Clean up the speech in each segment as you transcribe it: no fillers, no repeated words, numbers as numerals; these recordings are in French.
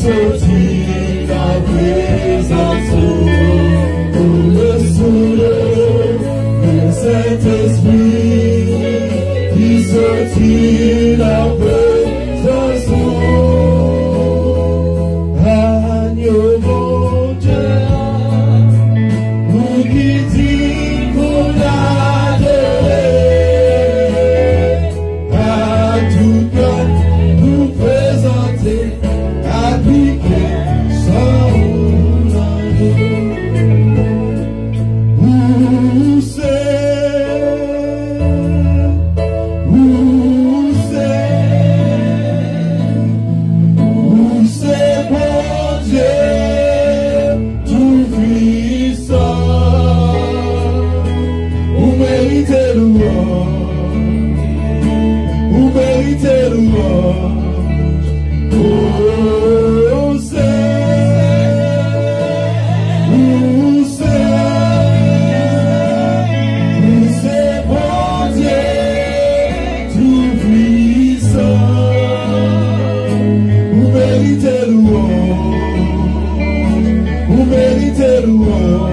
sortit la présence, pour le soleil, le Saint-Esprit, qui sortit la présence, agneau mon Dieu, nous qui dit qu'on adorait, à tout cas nous présenter, appliquer sans où c'est bon Dieu tout puissant, vous méritez louange, vous méritez louange. Oh, c'est bon Dieu tout puissant, vous méritez louange, vous méritez louange.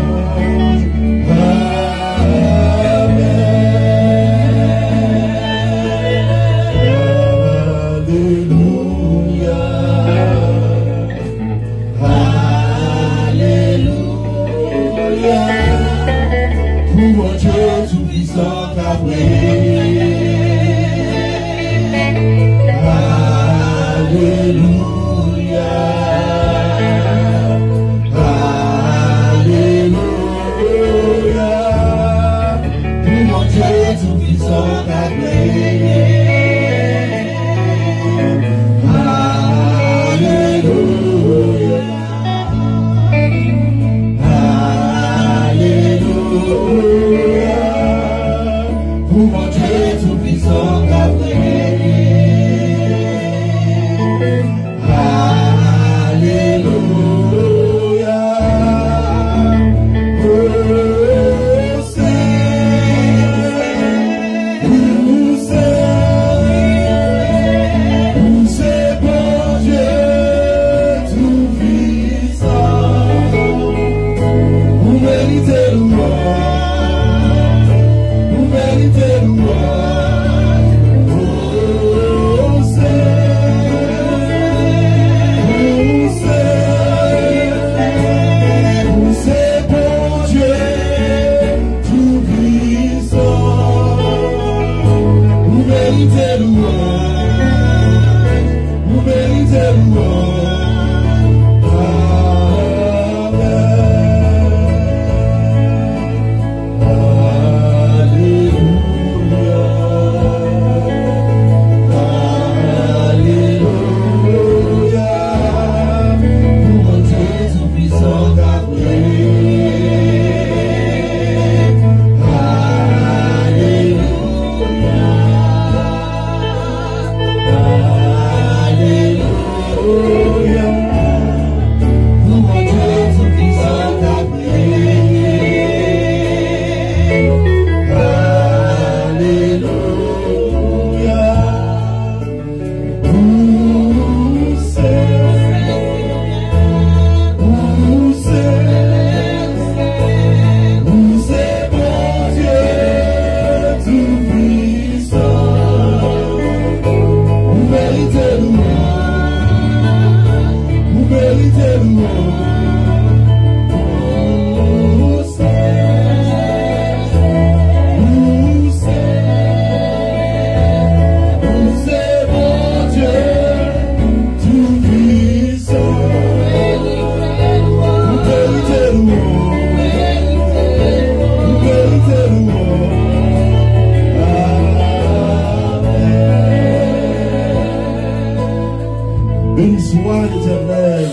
Béni soit l'Éternel.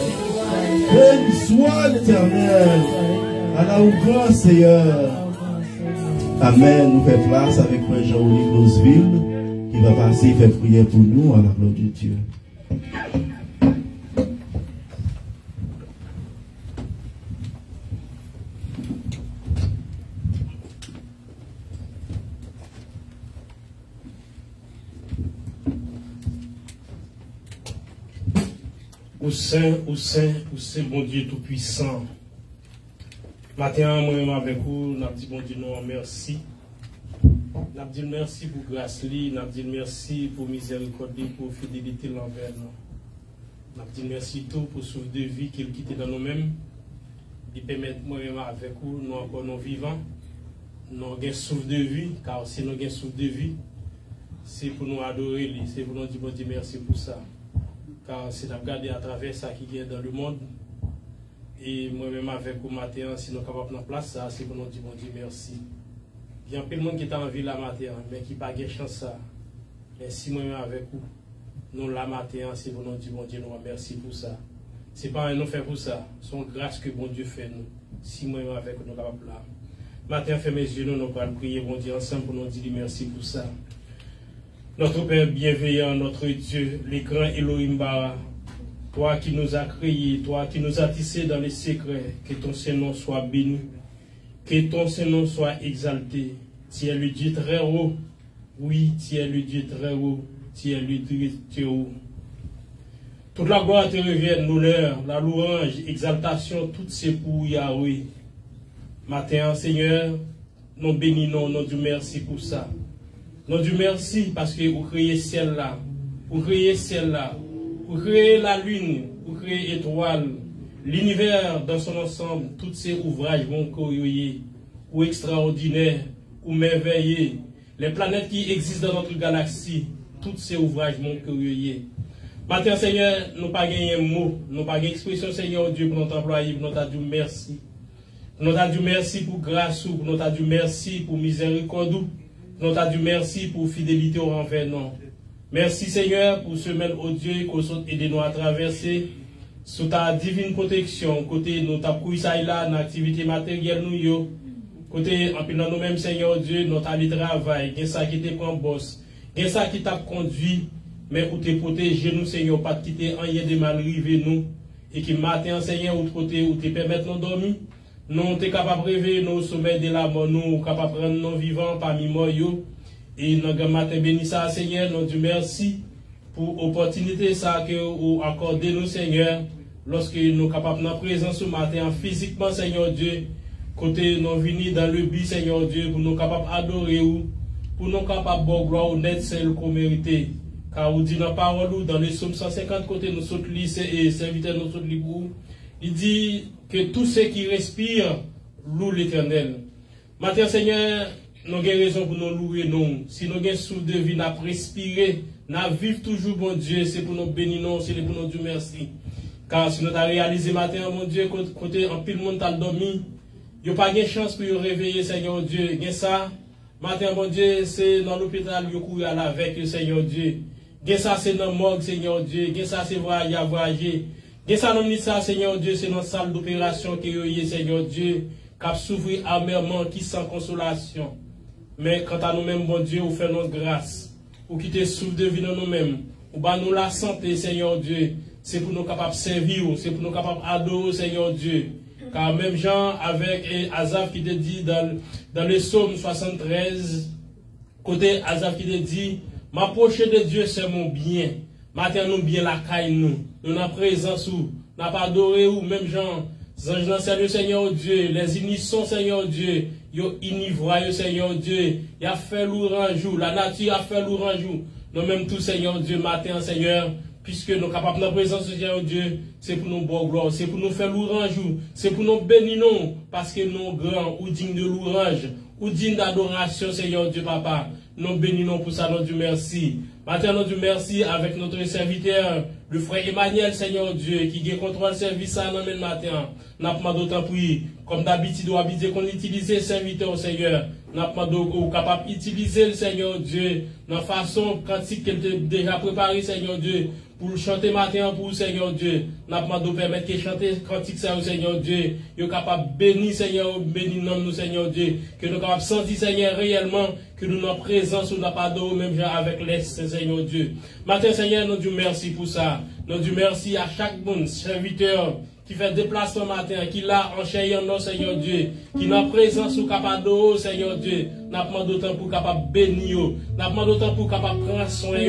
Béni soit l'Éternel. À la grand Seigneur. Amen. Nous faisons place avec Frère Jean-Olivier Roseville qui va passer et faire prière pour nous à la gloire de Dieu. Au Saint, bon Dieu Tout-Puissant. Matin, moi, avec vous, nous dit bon Dieu, nous merci. Nous dit merci pour grâce, nous dit merci pour miséricorde, pour fidélité l'envers nous. Nous dit merci tout pour souffle de vie qu'il quitte dans nous-mêmes. Il permet moi-même avec vous, nous encore nous vivants. Nous avons un souffle de vie, car si nous avons un souffle de vie, c'est pour nous adorer, c'est pour nous dire bon Dieu merci pour ça. Car c'est de regarder à travers ça qui est dans le monde. Et moi-même avec vous matin, si nous sommes capables de place, ça, c'est pour nous dire bon Dieu merci. Il y a plein de monde qui est en ville la matin, mais qui n'a pas de chance ça. Mais si moi-même avec vous, nous la matin, c'est pour nous dire bon Dieu, nous merci pour ça. Ce n'est pas un nous fait pour ça. C'est une grâce que bon Dieu fait nous. Si moi-même avec vous, nous sommes capables là. Matin, fermez mes yeux, nous allons prier bon Dieu ensemble pour nous dire merci pour ça. Notre Père bienveillant, notre Dieu, les grands Elohim Bara, toi qui nous as créés, toi qui nous as tissés dans les secrets, que ton Saint-Nom soit béni, que ton Saint-Nom soit exalté. Tu es le Dieu très haut, oui, tu es le Dieu très haut, tu es le Dieu très haut. Toute la gloire te revient, l'honneur, la louange, exaltation, tout c'est pour Yahweh. Matin, Seigneur, nous bénissons, nous disons merci pour ça. Nous disons merci parce que vous créez ciel là, vous créez ciel là, vous créez la lune, vous créez l'étoile, l'univers dans son ensemble, tous ces ouvrages vont corriger, ou extraordinaires, ou merveilleux, les planètes qui existent dans notre galaxie, tous ces ouvrages vont corriger. Matin, Seigneur, nous n'avons pas gagné un mot, nous n'avons pas gagné expression, Seigneur Dieu, pour notre employé, pour notre Dieu, merci. Pour notre Dieu, merci pour grâce, pour notre Dieu, merci pour miséricorde. Nous t'as dit merci pour fidélité au renvers non. Merci Seigneur pour semaine au Dieu qu'on soit aidé nous à traverser sous ta divine protection côté nous t'a pris ça là dans activité matérielle nous yo côté en dans nous-mêmes Seigneur Dieu nous t'a travail gain ça qui te prend boss gain ça qui t'a conduit mais pour te protéger nous Seigneur pas quitter rien de mal arrivé nous et qui matin Seigneur ou côté ou te permettre nous dormir. Nous sommes capables de rêver, nous sommet de la mort, nous sommes capables de prendre nos vivants parmi moi. Et nous avons matin béni ça, Seigneur, nous disons merci pour l'opportunité que vous accordez nous, Seigneur, lorsque nous sommes capables de présence ce matin, physiquement, Seigneur Dieu, côté nous venus dans le but, Seigneur Dieu, pour nous capables d'adorer vous, pour nous capables de gloire honnête, celle qu'on mérite. Car vous dites dans la parole, dans les psaumes 150 côté, nous sommes et serviteurs, nous sommes libres. Il dit que tous ceux qui respirent louent l'Éternel. Matin, Seigneur, nous avons raison pour nous louer, nous. Si nous avons un souffle de vie, nous avons respiré, nous vivons toujours, bon Dieu, c'est pour nous bénir, c'est pour nous dire merci. Car si nous avons réalisé matin, mon Dieu, côté en pile monde a dormi, il n'y a pas de chance pour nous réveiller, Seigneur Dieu. Il ça, matin, mon Dieu, c'est dans l'hôpital, il y a avec Seigneur Dieu. Il ça, c'est dans le morgue, Seigneur Dieu. Il ça, c'est voyager. Et ça nous dit ça, Seigneur Dieu, c'est notre salle d'opération qui est, Seigneur Dieu, qui a souffert amèrement, qui sans consolation. Mais quant à nous-mêmes, bon Dieu, vous faites notre grâce. Vous quittez souffle de vie dans nous-mêmes. Vous bat nous la santé, Seigneur Dieu. C'est pour nous capables de servir, c'est pour nous capables d'adorer, Seigneur Dieu. Car même Jean, avec Asaph qui te dit dans le psaume 73, côté Asaph qui te dit, m'approcher de Dieu, c'est mon bien. Matin, nous bien la caille, nous avons présence, nous n'avons pas adoré, ou même Jean, le Seigneur Dieu, les inissons, Seigneur Dieu, yo inivroyeux, Seigneur Dieu, il a fait l'orange, la nature a fait l'orange, nous même tout, Seigneur Dieu, matin, Seigneur, puisque nous sommes capables de la présence du Seigneur Dieu, c'est pour nous bon gloire, c'est pour nous faire l'orange, c'est pour nous bénir, parce que nous grands, ou dignes de l'orange, ou dignes d'adoration, Seigneur Dieu, Papa, nous bénissons pour ça, nous Dieu merci. Matin, nous Dieu merci avec notre serviteur, le frère Emmanuel, Seigneur Dieu, qui contrôle le service à nous matin. Nous avons d'autant prié, comme d'habitude, nous avons qu'on utilise le serviteur au Seigneur. Nous avons capable d'utiliser le Seigneur Dieu, dans la façon quantique qu'elle a déjà préparé, Seigneur Dieu, pour chanter matin pour le Seigneur Dieu. Nous avons permettre de chanter cantique ça au Seigneur Dieu. Nous sommes capables de bénir, Seigneur, bénir nous, Seigneur Dieu. Que nous sommes capables de sentir, Seigneur, réellement, que nous n'en présence ou n'a pas d'eau, même avec les Seigneur Dieu. Matin, Seigneur, nous disons merci pour ça. Nous disons merci à chaque monde, serviteur, qui fait déplacement matin, qui l'a en chair en Seigneur Dieu, qui n'a présence ou capable d'eau, Seigneur Dieu. N'a pas d'autant pour capable bénir, n'a pas d'autant pour capable prendre soin,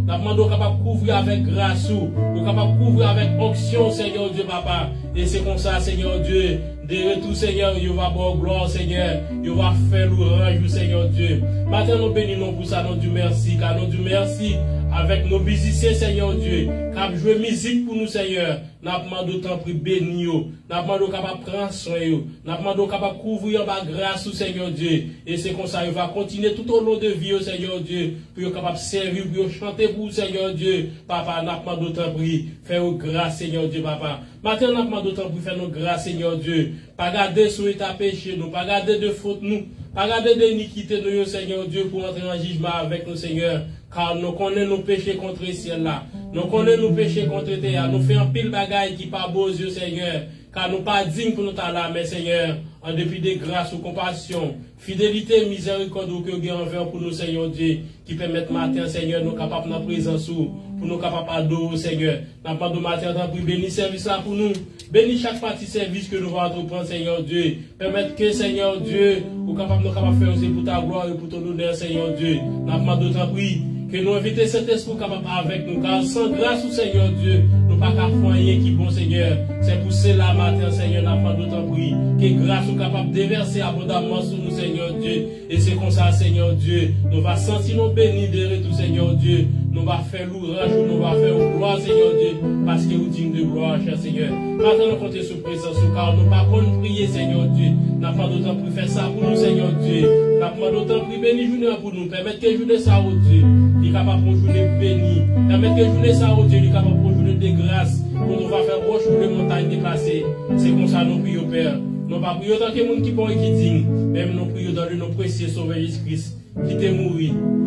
n'a pas d'autant capable couvrir avec grâce, ou capable couvrir avec onction, Seigneur Dieu, Papa. Et c'est comme ça, Seigneur Dieu. De retour, Seigneur, il va avoir gloire, Seigneur. Il va faire l'ouvrage, Seigneur Dieu. Maintenant, nous bénissons pour ça, nous disons merci, car nous disons merci avec nos musiciens, Seigneur Dieu, qui ont joué musique pour nous, Seigneur. Nous avons d'autant pour bénir, nous avons capable prendre soin, nous avons capable couvrir par grâce, Seigneur Dieu. Et c'est comme ça, il va continuer tout au long de vie, Seigneur Dieu, pour être capable de servir, pour chanter pour Seigneur Dieu. Papa, nous avons d'autant pour faire grâce, Seigneur Dieu, Papa. Maintenant, nous avons d'autant pour faire nos grâces, Seigneur Dieu. Pas garder sur l'état péché, nous, pas garder de faute, nous, pas garder d'iniquité, nous, Seigneur Dieu, pour entrer en jugement avec nous, Seigneur. Car nous connaissons nos péchés contre le ciel là. Nous connaissons nos péchés contre terre. Nous faisons un pile bagaille qui pas beaux yeux, Seigneur. Car nous pas dignes pour nous là, mais Seigneur, en dépit des grâces ou compassion, fidélité, miséricorde que vous avez envers pour nous, Seigneur Dieu, qui permettent matin, Seigneur, nous capables de présence pour nous capables d'adorer, Seigneur. Nous pas de matin pour bénir service là pour nous. Bénis chaque partie service que nous allons entreprendre, Seigneur Dieu. Permettre que, Seigneur Dieu, nous capables de faire aussi pour ta gloire et pour ton honneur, Seigneur Dieu. Nous pas d'autant prix que nous invitons cet esprit capable avec nous, car sans grâce au Seigneur Dieu, nous pas qu'à faire rien qui bon, Seigneur. C'est pour cela, matin, Seigneur, n'a pas d'autant prix, que grâce nous capable de déverser abondamment sur nous, Seigneur Dieu. Et c'est comme ça, Seigneur Dieu, nous va sentir nous bénir de retour, Seigneur Dieu. Nous va faire l'ouvrage, nous va faire gloire, Seigneur Dieu, parce que vous digne de gloire, cher Seigneur. Maintenant, nous comptons sur présence, car nous pas qu'on prier, Seigneur Dieu. N'a pas d'autant pour faire ça pour nous, Seigneur Dieu. N'a pas d'autant pour bénir journée pour nous, permettre que journée ça, oh Dieu. Il est capable pour journée bénie. Permettre que journée ça, oh Dieu, il est capable pour journée de grâce. Pour nous va faire roche pour les montagnes déplacées. C'est comme ça nous prions, Père. Nous pas prions tant que les gens qui bon et qui digne. Même nous prions dans le nom précieux Sauveur Jésus-Christ, qui t'est mort,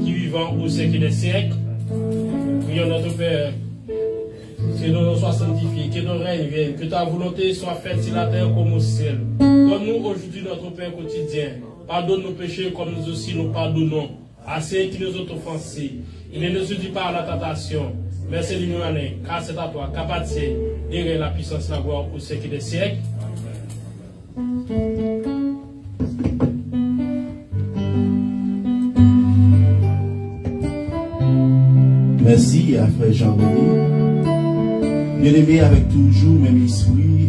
qui vivant au siècle des siècles. Prions notre Père. Que nos noms soient sanctifiés, que nos règnes viennent, que ta volonté soit faite sur la terre comme au ciel. Donne-nous aujourd'hui notre pain quotidien. Pardonne nos péchés comme nous aussi nous pardonnons à ceux qui nous ont offensés. Il ne nous dit pas à la tentation, mais c'est l'union, car c'est à toi, capable de la puissance, la gloire au siècle des siècles. Merci à Frère Jean-Denis. Bien-aimé avec toujours même esprit,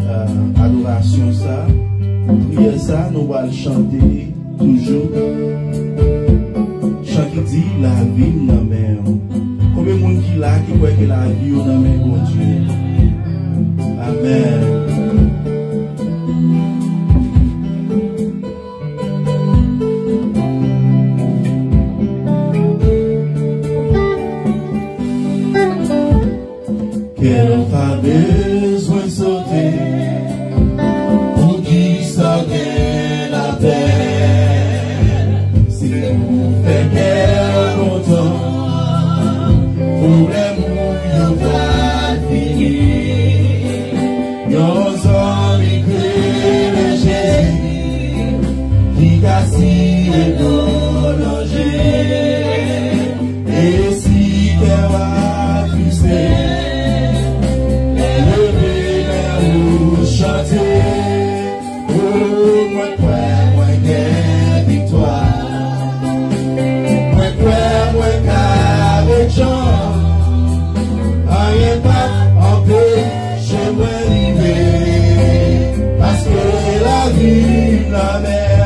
adoration ça, prière ça, nous allons le chanter toujours. Chant qui dit la vie dans la main. Combien de monde qui là qui croit que la vie dans la main de Dieu. Amen. Qu'elle n'a pas besoin de sauter pour qui sauter la peine. C'est pour faire qu'elle content pour les mouilles va finir. Nos hommes créent Jésus qui cassine et prolongé. Et si qu'elle va pousser, chanter, oh, moi, quelle victoire, moi, qu'avec Jean, rien pas empêche moi d'arriver, parce que la vie, la mer,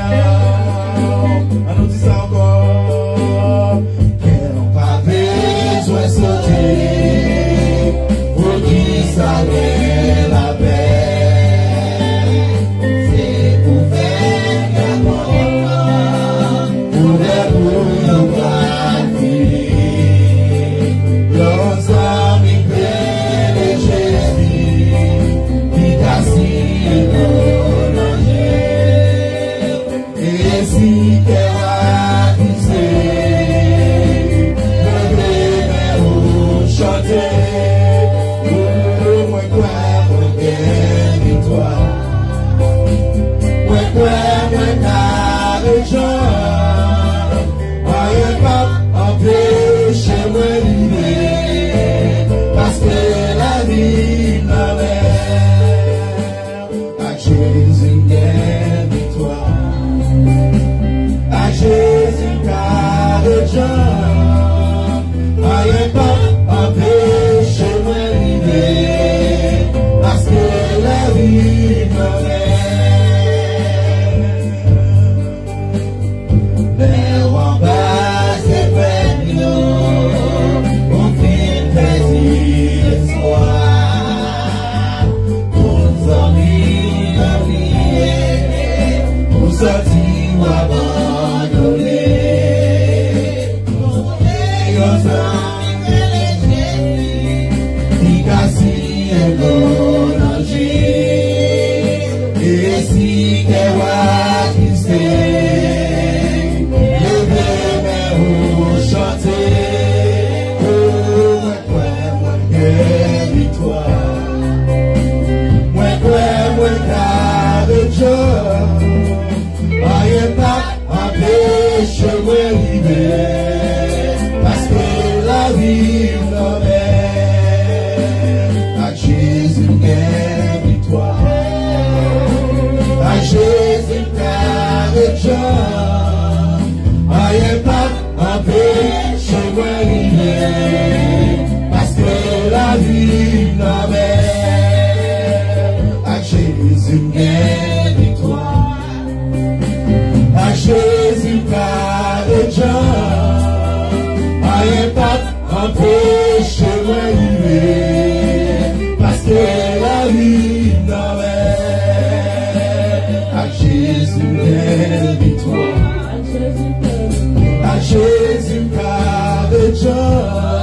vie dans les remparts et près on fait plaisir espoir aux amis oubliés pour sortir ou abandonner nos amis qui cassent et l'onager et si t'es parce que la vie à Jésus gagne victoire, à Jésus gagne joie, pas empêche moi parce que la vie à Jésus gagne victoire, à Jésus gagne joie. Pas empêche moi parce que la vie à Jésus est victoire, à Jésus garde joie,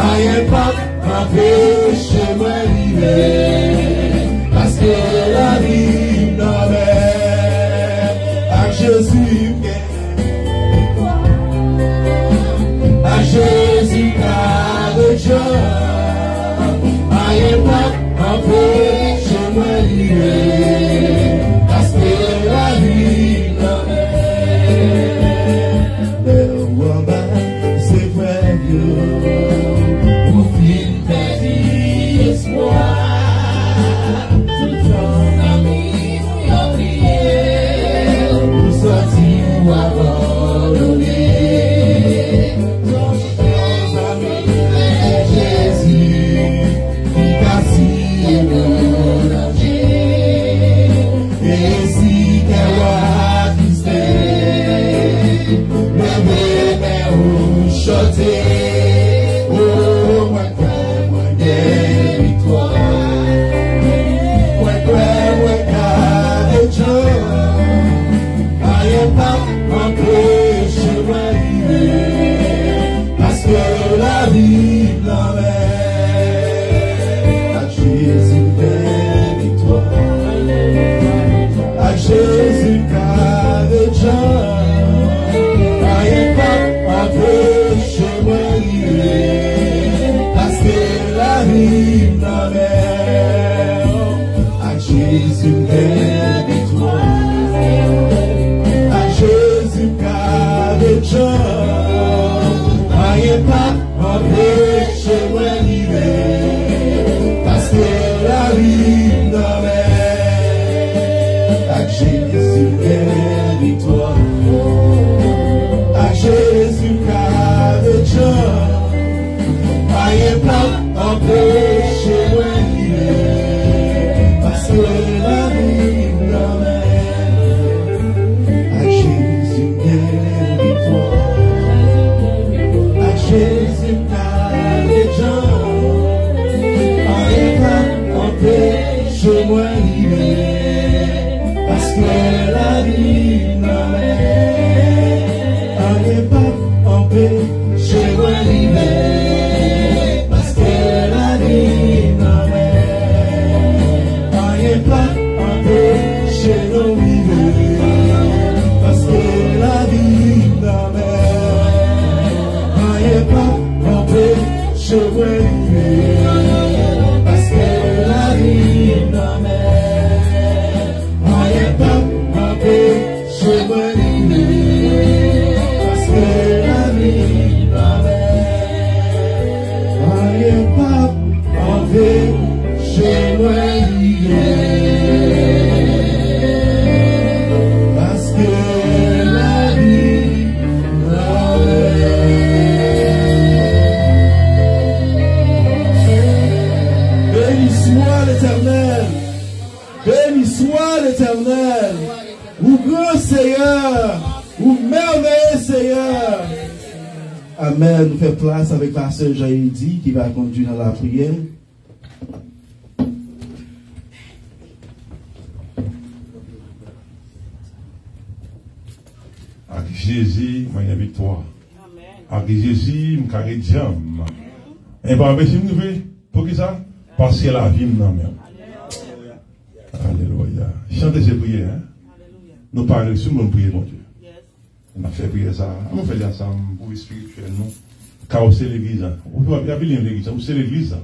pas empêche moi parce que la vie à Jésus Jésus garde joie, pas empêche moi parce que la vie c'est vrai pour finir perdu espoir, tout ton ami oublié pour sortir ou abandonner. Béni soit l'Éternel. Ou grand Seigneur. Ou merveilleux Seigneur. Amen. Nous faisons place avec la sœur Jaïdi qui va conduire dans la prière. Avec Jésus, il y a victoire. Avec Jésus, il y a jam. Et par exemple, si nous voulons, pour qui ça? Parce que la vie, non, même. Alléluia. Chantez ces prières. Hein? Nous parlons sur mon prière, mon Dieu. On a fait prier ça. On fait ça ensemble pour spirituel, non? Car c'est l'église. Il y a bien l'église. C'est l'église.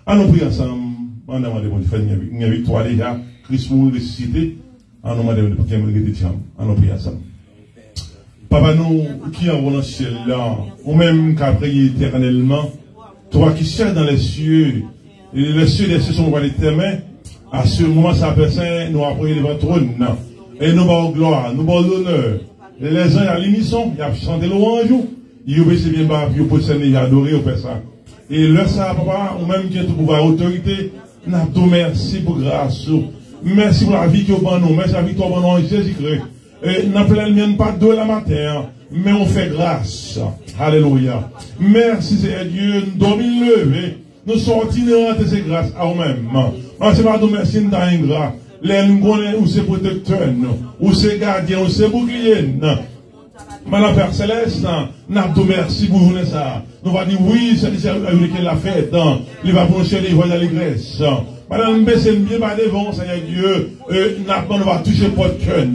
On nous prie ensemble. On a demandé, il y a victoire déjà. Christ mourut ressuscité. On a demandé pour qu'il y ait une chambre. On nous prie ensemble. Papa, nous qui envoie dans le ciel là, ou même qui a prié éternellement, toi qui cherches dans les cieux des cieux sont ouverts de tes mains, à ce moment, sa personne, nous avons prié devant le trône, et nous avons gloire, nous avons l'honneur. Les gens, à l'émission, ils ont chanté louange, ils ont obéissé bien bas, ils ont possédé, ils ont adoré, au ça. Et là, ça, papa, ou même qui a tout pouvoir, autorité, nous avons merci pour grâce. Merci pour la vie que vous avez nous, merci pour la victoire que vous avez en Jésus-Christ. Et nous n'avons pas de la matin, mais on fait grâce. Alléluia. Merci Seigneur Dieu, nous devons lever, nous sortir de ces grâces à nous-mêmes. C'est pas de merci, nous avons ingrat. Les nous connaissons, ou c'est protecteur, ou c'est gardien, ou c'est bouclier. Madame Père Céleste, nous avons merci pour vous ça. Nous allons dire oui, c'est qu'il a fait. Il va prononcer les voix de l'église. Madame Bessé, bien pas devant, Seigneur Dieu, nous va toucher votre cœur.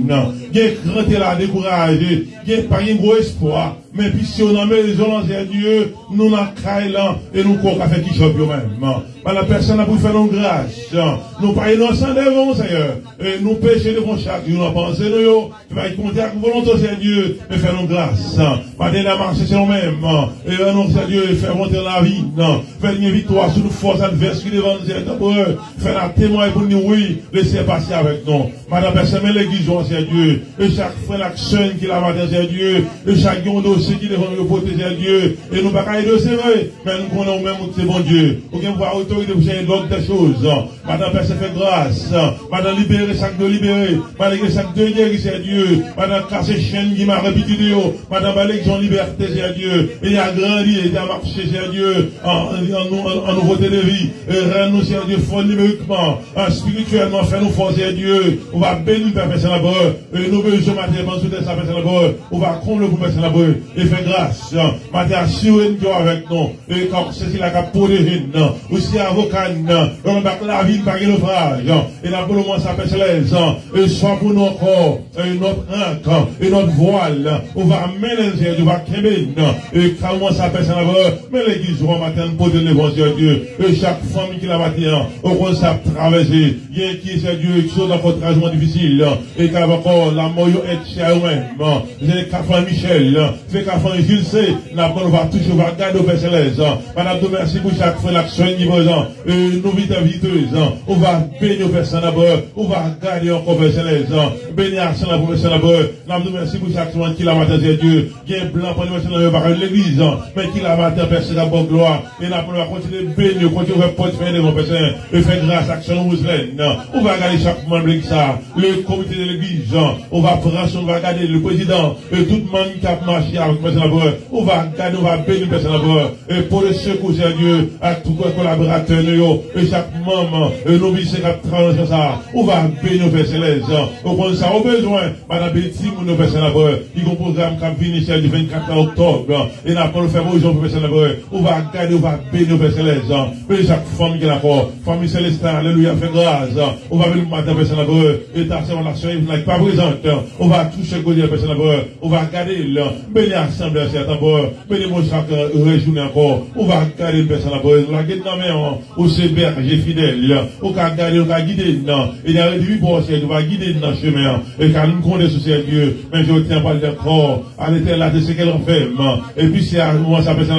Il y a crainte là, découragé, il n'y a pas un gros espoir. Mais puis si on a mis les gens, Seigneur Dieu, nous n'avons là et nous courons à faire qui chope même. Madame personne n'a pu faire nos grâces. Nous pas innocents devant, Seigneur. Nous péchons devant chaque jour, nous pensons, nous, tu vas y compter avec volonté, Seigneur Dieu, mais faire nos grâces. Madame la marche, c'est nous-mêmes. Et nous, Seigneur Dieu, faire monter la vie. Faire une victoire sur nos forces adverses qui devant nous, faire un témoin pour nous, oui, laissez passer avec nous. Madame personne, mais l'église, Seigneur Dieu, et chaque frère, l'action qui l'a matin, Seigneur Dieu, et chaque dossier qui devant nous protéger Dieu, et nous pas qu'à aider, c'est vrai, mais nous connaissons même, c'est bon Dieu. Pour qu'on voit autorité pour changer l'ordre des choses. Madame personne fait grâce. Madame libérer chaque de libérer. Madame chaque de guérir, c'est Dieu. Madame casser chaîne qui m'a répété de yo. Madame balèque en liberté, c'est Dieu. Et il a grandi, il a marché, c'est Dieu, en nouveauté de vie. Et rend-nous, c'est Dieu, fort numériquement, spirituellement, fait-nous forcer Dieu. On va bénir la personne là-bas. Et nous besoin matériellement soutenir sa personne là-bas. On va combler pour personne là-bas. Et faire grâce. Matériel assuré nous avec nous. Et comme c'est qu'il a qu'à protéger nous. Aussi avocat, on va la vie par le naufrage. Et là, pour le moins, ça peut se laisser. Et soit pour nos corps, et notre ancre, et notre voile. On va mélanger, on va quémer. Et comment ça peut se laisser. Mais l'église, on va matin pour donner l'évangile Dieu. Et chaque famille qui l'a matin, au moins ça traverser. Il y a qui, c'est Dieu, qui sont dans votre trajectoire difficile. Et quand encore, la mort est chez eux-mêmes. J'ai Cafan Michel, fait Cafan Gilles C. Là, on va toucher, on va garder au Père Céleste. Madame, merci pour chaque fois l'action qui présent. Nous vite inviteuses. On va bénir au Père Céleste. On va garder encore au Père Céleste. Bénir à Saint-Labour, Père Céleste. Nous merci pour chaque fois qui l'a matin, c'est Dieu. Qui est blanc pour nous par l'église. Mais qui l'a matin, Père Céleste, bonne gloire. Et là, on va continuer de bénir, continuer à porter faire devant Père Céleste. Et faire grâce à l'action musulmane. On va regarder chaque membre de ça. Le comité de l'église. On va prendre, on va regarder le président. Et tout le monde qui a marché avec Père Céleste. On va regarder, on va bénir Père Céleste. Et pour le secours, c'est Dieu, à tous les collaborateurs, et chaque membre, nous vissons à ça. On va bénir nos Père Céleste. Au point ça, au besoin, Madame Betty, nous Père Céleste. Il y a un programme qui vient initial du 24 octobre. Et n'a pas le faire aux gens pour Père Céleste. On va garder, on va bénir nos Père Céleste. Et chaque famille qui est d'accord, famille Céleste, alléluia, fait grâce. On va venir le matin, Père Céleste. Et ta relation, il n'est pas présente. On va toucher le côté, Père Céleste. On va garder, bénir l'assemblée, c'est d'abord. Bénir mon chaque réjournée encore. On va garder le Père Céleste. On va garder au berger fidèle, au cas garder, au cas guider, non. Il y a des vies pour on va guider dans le chemin. Et quand nous connaissons ce Dieu, mais je tiens pas le corps, à l'éternel de ce qu'elle fait. Et puis si à un moment ça peut s'en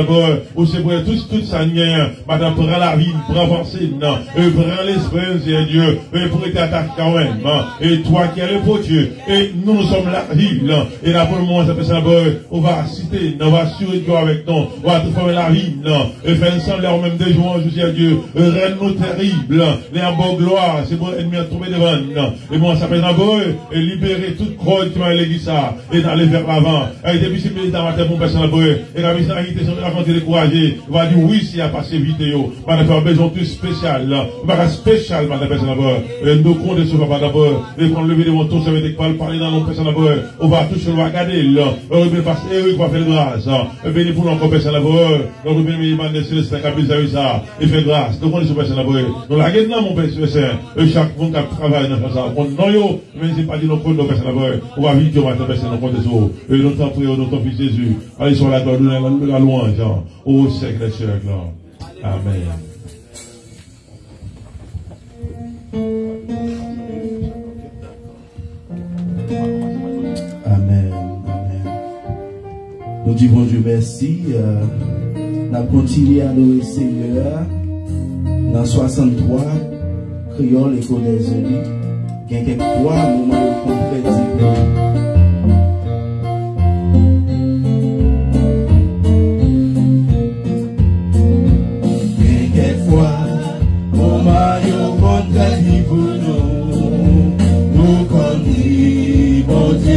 ou c'est pour toute sa nière, madame prend la vie, prend avancer, non. Et prend l'esprit, c'est Dieu, et pour être attaqué quand même. Et toi qui es le beau Dieu, et nous sommes la ville, et là pour le moment ça peut s'en on va va citer, on va assurer Dieu avec nous, on va transformer la vie, non, et faire ensemble en même des jours, je dis à Dieu, reine nous terrible, les en bonne gloire, c'est bon ennemi à trouver devant, non, et moi ça fait d'abord, et libérer toute croix qui m'a l'église ça, et d'aller vers l'avant, et depuis c'est militant matin pour personne d'abord, et la mission a été raconter découragé, on va dire oui, s'il y a passé vidéo, on va faire besoin de spécial, on va faire spécial, madame personne d'abord, et nous comptons sur papa d'abord, et quand le lever de mon tour, ça veut dire qu'on va parler dans nos personnes d'abord, on va toucher, on va regarder, là, on va passer, Eric va faire grâce, et venez pour nous personne d'abord, donc on va venir céleste, la capitale, ça, et fait grâce, donc on est sur personne d'abord, donc la gueule là, mon père, et chaque monde qui travaille dans ça, on non, mais c'est pas dit non, nos personnes d'abord, on va vite, on va faire personne, on compte sur eux, et nous t'en prions, nous t'en fils Jésus, allez sur la gloire, la louange, au siècle des siècles, amen. Amen. Amen. Nous disons Dieu merci. Nous avons continué à adorer le Seigneur. Dans 63, crions l'écho des unis. Il y a quelquefois un moment de concrétisme.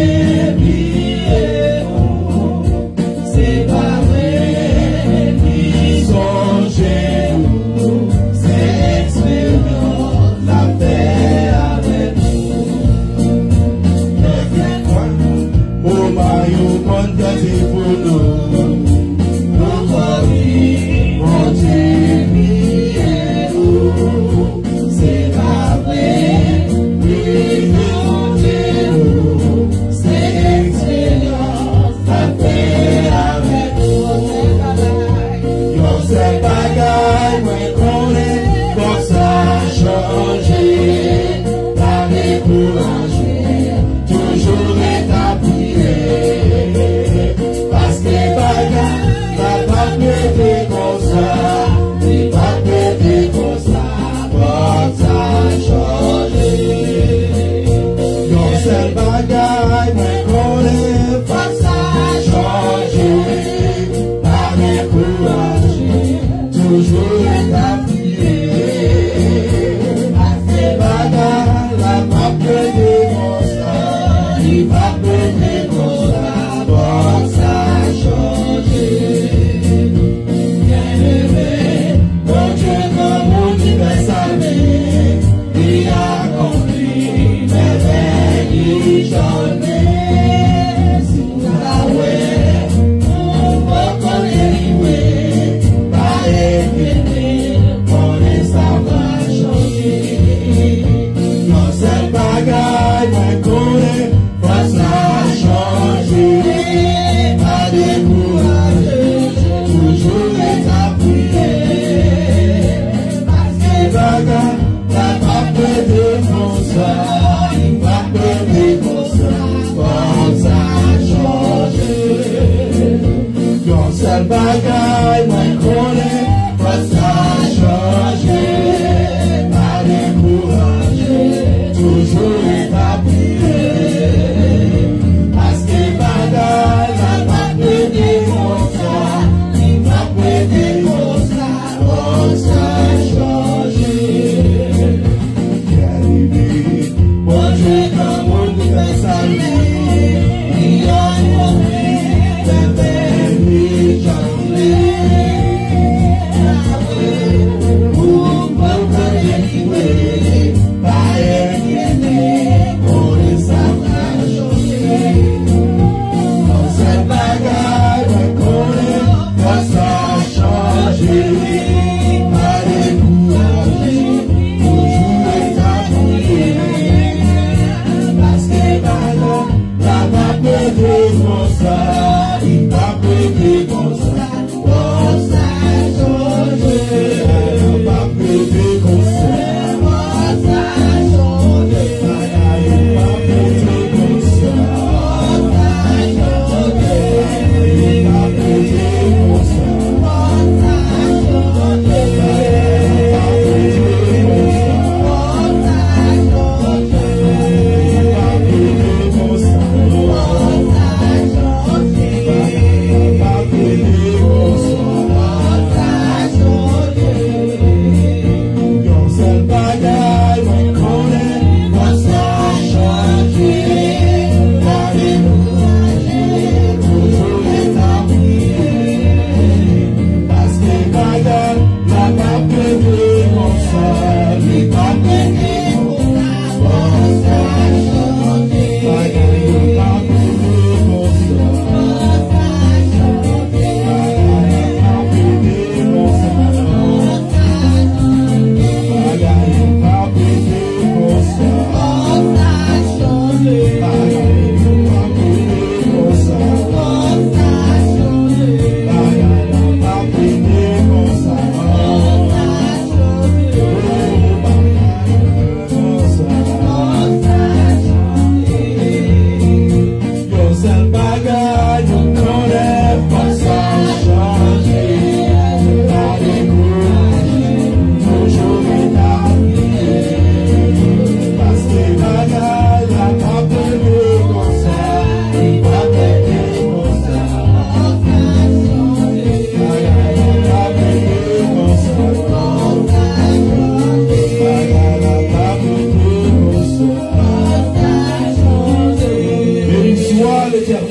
Yeah.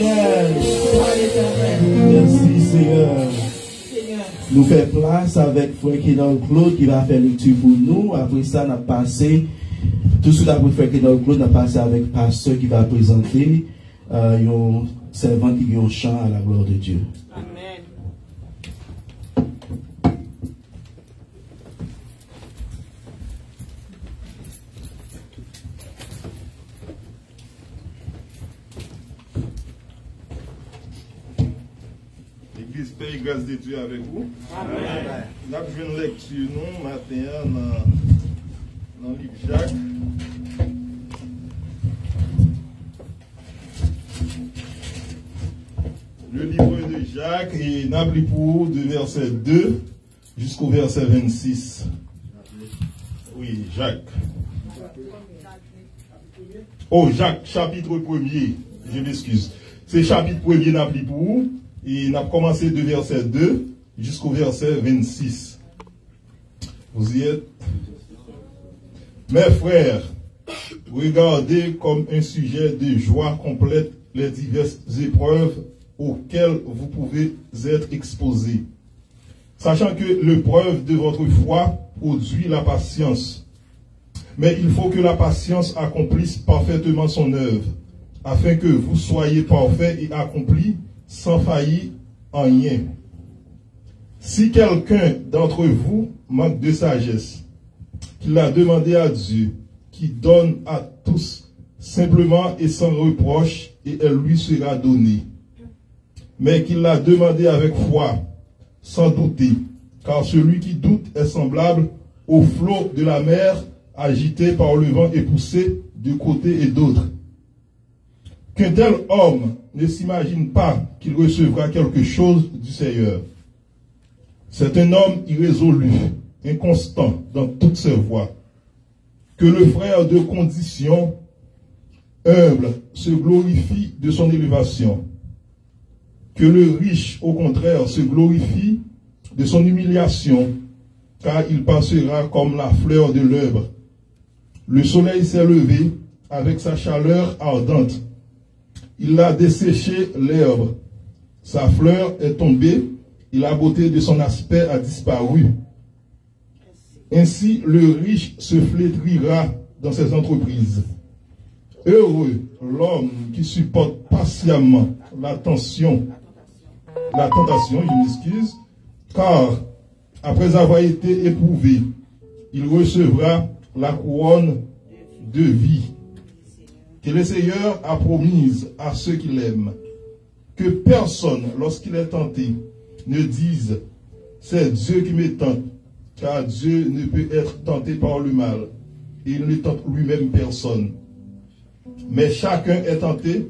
l'éternel. Merci Seigneur. Nous faisons place avec Frère Kédon Claude qui va faire lecture pour nous. Après ça, on a passé, tout de suite après Frère Kédon Claude, on a passé avec Pasteur qui va présenter un servant qui vient au chant à la gloire de Dieu. Amen. L'église paye grâce de Dieu avec vous. Amen. Nous avons fait une lecture nous, matin dans le livre Jacques. Le livre de Jacques, et nous avons lu pour vous de verset 2 jusqu'au verset 26. Oui, Jacques. Oh, Jacques, chapitre 1er. Je m'excuse. C'est chapitre 1er, nous avons lu pour vous. Et nous avons commencé de verset 2 jusqu'au verset 26. Vous y êtes? Mes frères, regardez comme un sujet de joie complète les diverses épreuves auxquelles vous pouvez être exposés, sachant que l'épreuve de votre foi produit la patience. Mais il faut que la patience accomplisse parfaitement son œuvre, afin que vous soyez parfaits et accomplis sans faillir en rien. Si quelqu'un d'entre vous manque de sagesse, qu'il a demandé à Dieu, qui donne à tous simplement et sans reproche, et elle lui sera donnée. Mais qu'il l'a demandé avec foi, sans douter, car celui qui doute est semblable au flot de la mer, agité par le vent et poussé de côté et d'autre. Qu'un tel homme ne s'imagine pas qu'il recevra quelque chose du Seigneur. C'est un homme irrésolu, inconstant dans toutes ses voies. Que le frère de condition humble se glorifie de son élévation. Que le riche, au contraire, se glorifie de son humiliation, car il passera comme la fleur de l'herbe. Le soleil s'est levé avec sa chaleur ardente. Il a desséché l'herbe. Sa fleur est tombée et la beauté de son aspect a disparu. Ainsi, le riche se flétrira dans ses entreprises. Heureux l'homme qui supporte patiemment la tentation, je m'excuse, car après avoir été éprouvé, il recevra la couronne de vie que le Seigneur a promise à ceux qui l'aiment. Que personne, lorsqu'il est tenté, ne dise « c'est Dieu qui me tente », car Dieu ne peut être tenté par le mal, et il ne tente lui-même personne. Mais chacun est tenté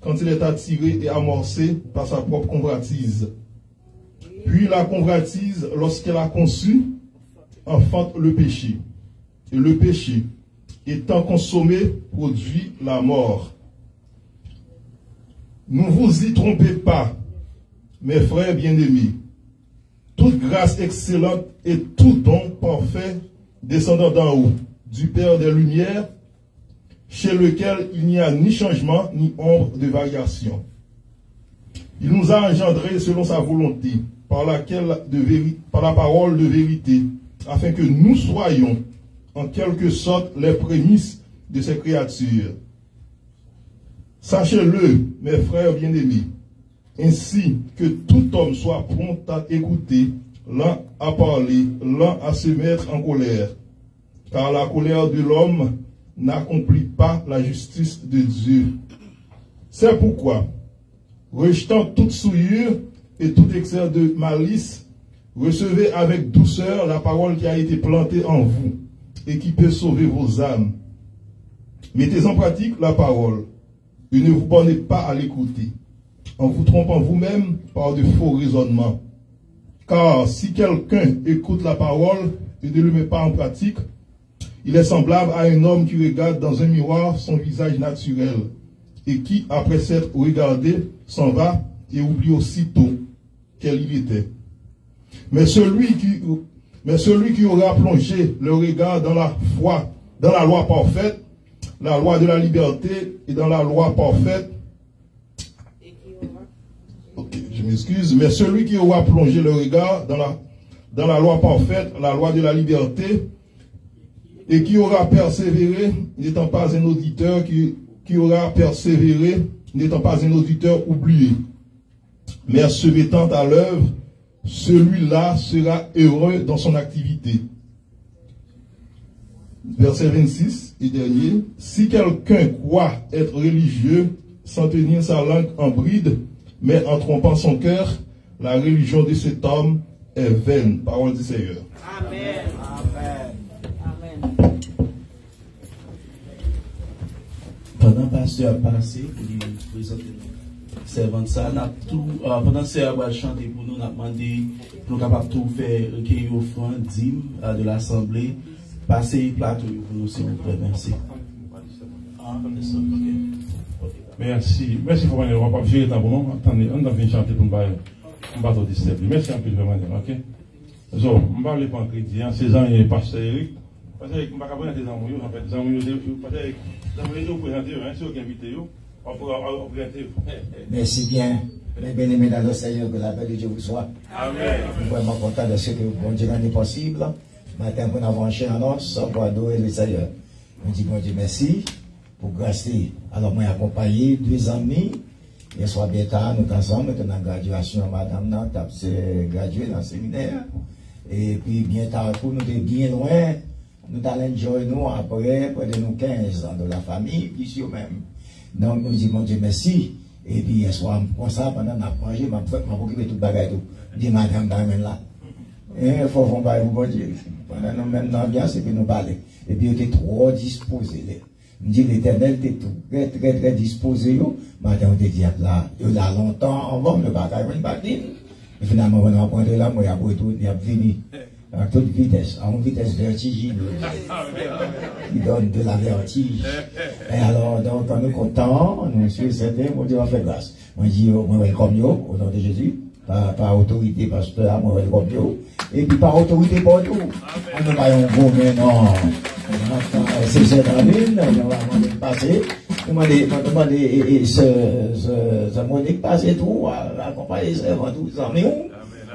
quand il est attiré et amorcé par sa propre convoitise. Puis la convoitise, lorsqu'elle a conçu, enfante le péché. Et le péché, étant consommé, produit la mort. Ne vous y trompez pas, mes frères bien-aimés. Toute grâce excellente et tout don parfait descendant d'en haut, du Père des Lumières, chez lequel il n'y a ni changement ni ombre de variation. Il nous a engendrés selon sa volonté, par la parole de vérité, afin que nous soyons en quelque sorte les prémices de ces créatures. Sachez-le, mes frères bien-aimés, ainsi que tout homme soit prompt à écouter, lent à parler, lent à se mettre en colère, car la colère de l'homme n'accomplit pas la justice de Dieu. C'est pourquoi, rejetant toute souillure et tout excès de malice, recevez avec douceur la parole qui a été plantée en vous et qui peut sauver vos âmes. Mettez en pratique la parole et ne vous bornez pas à l'écouter, en vous trompant vous-même par de faux raisonnements. Car si quelqu'un écoute la parole et ne le met pas en pratique, il est semblable à un homme qui regarde dans un miroir son visage naturel et qui, après s'être regardé, s'en va et oublie aussitôt quel il était. Mais celui qui aura plongé le regard dans la foi, dans la loi parfaite, la loi de la liberté et dans la loi parfaite, m'excuse, mais celui qui aura plongé le regard dans la loi parfaite, la loi de la liberté, et qui aura persévéré, n'étant pas un auditeur qui aura persévéré, n'étant pas un auditeur oublié, mais se mettant à l'œuvre, celui-là sera heureux dans son activité. Verset 26 et dernier. Si quelqu'un croit être religieux sans tenir sa langue en bride, mais en trompant son cœur, la religion de cet homme est vaine. Parole du Seigneur. Amen. Amen. Pendant que le pasteur a passé, il présente servant ça, pendant que le va chanter pour nous, on a demandé pour nous capables de tout faire, recueillir offrande, dîme de l'assemblée, passer le plateau pour nous, s'il vous plaît. Merci. Merci. Merci pour venir. On va pas gérer le temps pour nous. Attendez, on va venir chanter pour nous. On va tout disturber. Merci un peu, vraiment. Ok? So, on va aller pour un crédit. Ces ans, il y a pasteur Eric. Parce que je ne vais pas présenter des amours. En fait, des amours, vous présentez, si vous invitez, on pourra présenter. Merci bien. Mais bien aimé dans le Seigneur, que la paix de Dieu vous soit. Amen. Je suis vraiment content de ce que bon Dieu rendait possible. Matin, pour nous avoir un chien en os, pour adorer le Seigneur. Je dis bon Dieu merci pour grâce. Alors, moi, accompagné 2 amis. Et soit bien tard, nous ensemble, nous avons graduation, madame, nous avons gradué dans le séminaire. Et puis, bien tard, pour nous, bien loin, nous allons enjoy nous après, près de nous 15 ans de la famille, ici même. Donc, nous disons, mon Dieu, merci. Et puis, hier soir, comme ça, pendant qu'on a mangé, je m'ai occupé de tout le bagage. Je dis, madame, dans même là. Et il faut qu'on va vous, bon Dieu. Pendant nous, même dans l'ambiance, et puis nous parler. Et puis, il était trop disposé. Je dis, l'Éternel était tout très disposé. Madame, on te dit, là, il y a longtemps, on va le bagage, on va dire. Et finalement, on a rencontré là, moi, il a venu. À toute vitesse, à une vitesse vertigineuse, qui donne de la vertige. Et alors, donc, on est content, nous sommes certains, mon Dieu va faire grâce. Moi, je dis, moi, welcome you, au nom de Jésus, par autorité, pasteur, moi, welcome you, et puis par autorité pour nous. On ne va pas un gros, mais non. C'est cette année, on va demander de passer, demander, ce Monique passer tout, accompagner les servants, tous les amis.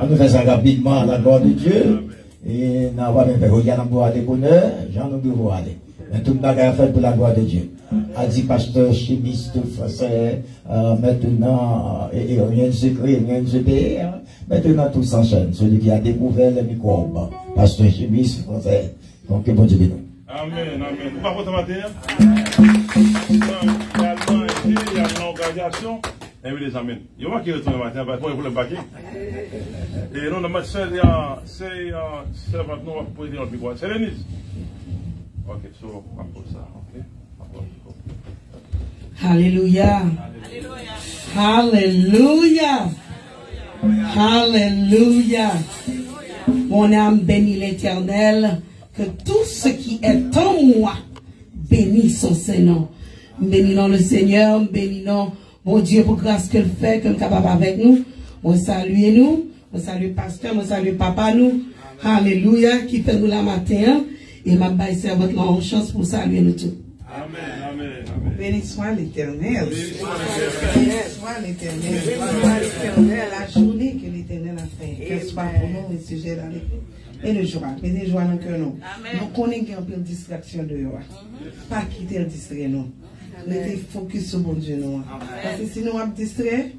On nous fait ça rapidement à la gloire de Dieu. Et nous avons même fait, regarde, nous aller bonheur, j'en ai besoin aller. Mais tout le monde a fait pour la gloire de Dieu. A dit pasteur chimiste français, maintenant, et rien de secret, rien de secret, maintenant tout s'enchaîne. Celui qui a découvert les microbes, pasteur chimiste français. Donc, que bon Dieu bénisse. Amen, amen. Vous parlez votre matin? Il y a une organisation. Et oui, les amis. Il y a qui retourne le matin, pour le baquet. Et non, c'est maintenant, pour dire le micro. C'est Lénise. Ok, so, on pose ça. Ok. Alléluia. Alléluia. Alléluia. Mon âme bénit l'Éternel. Que tout ce qui est en moi bénit son Seigneur. Bénissons le Seigneur, bénissons mon Dieu pour grâce qu'il fait, qu'il est capable avec nous. On salue nous, on salue pasteur, on salue papa nous. Alléluia, qui fait nous la matin. Et ma baille servante là en chance pour saluer nous tous. Amen, amen, amen. Béni soit l'Éternel. Béni soit l'Éternel. Béni soit l'Éternel. La journée que l'Éternel a fait. Qu'elle soit pour nous et sujet dans les et le joie. Mettez joie dans le cœur nous. Nous connaissons un peu de distraction de joie. Pas quitter le distrait nous. Mettez focus sur mon Dieu nous. Parce que si nous sommes distraits,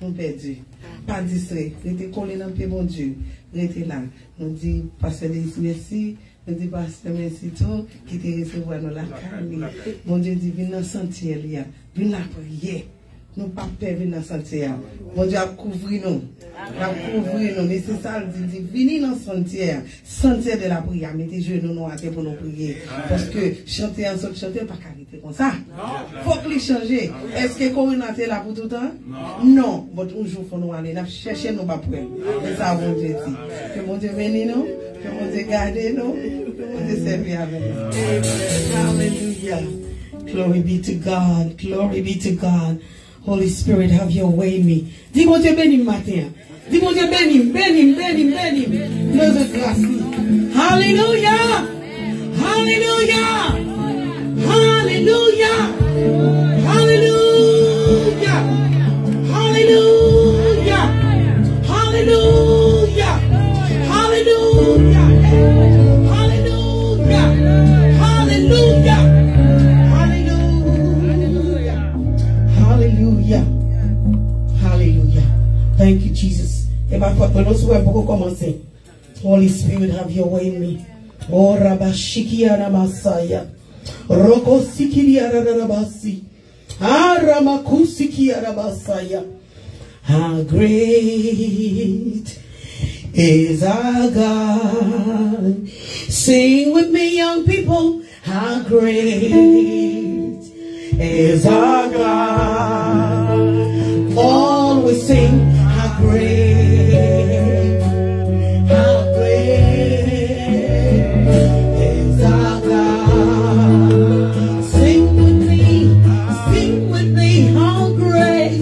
nous perdons. Pas distrait. Mettez collé dans le pied mon Dieu. Mettez là. Nous disons, pasteur merci. Nous disons, pasteur merci tout. Qui te recevoir dans la carne. Mon Dieu dit, viens dans le sentier. Viens la prière. Nous pas peur venir dans le sentier. Mon Dieu a couvert nous. A couvert nous. Mais c'est ça, il dit, venez dans le sentier. Sentier de la prière. Mettez genoux nous à terre pour nous prier. Parce que chanter en sorte chanter, pas qu'arrêter comme ça. Faut que les changer. Est-ce que Corinne est là pour tout le temps? Non. Mais un jour, il faut nous aller. Nous chercher nos pas prêts. C'est ça, mon Dieu dit. Que mon Dieu bénisse nous. Que mon Dieu garde nous. Que mon Dieu serve avec nous. Hallelujah. Glory be to God. Glory be to God. Holy Spirit, have your way in me. Dis mon Dieu béni matin. Dis mon Dieu béni, béni, béni, béni. Notre grâce. Hallelujah. Hallelujah. Hallelujah. Hallelujah. Hallelujah. Et ma foi, nous souhaitons pour commencer. Holy Spirit, have your way in me. Oh, Rabashikiara Masaya. Roko Sikiara Rabasi. Aramakusikiara Masaya. How great is our God. Sing with me, young people. How great is our God. Always sing, how great, how great is our God. Sing with me, how great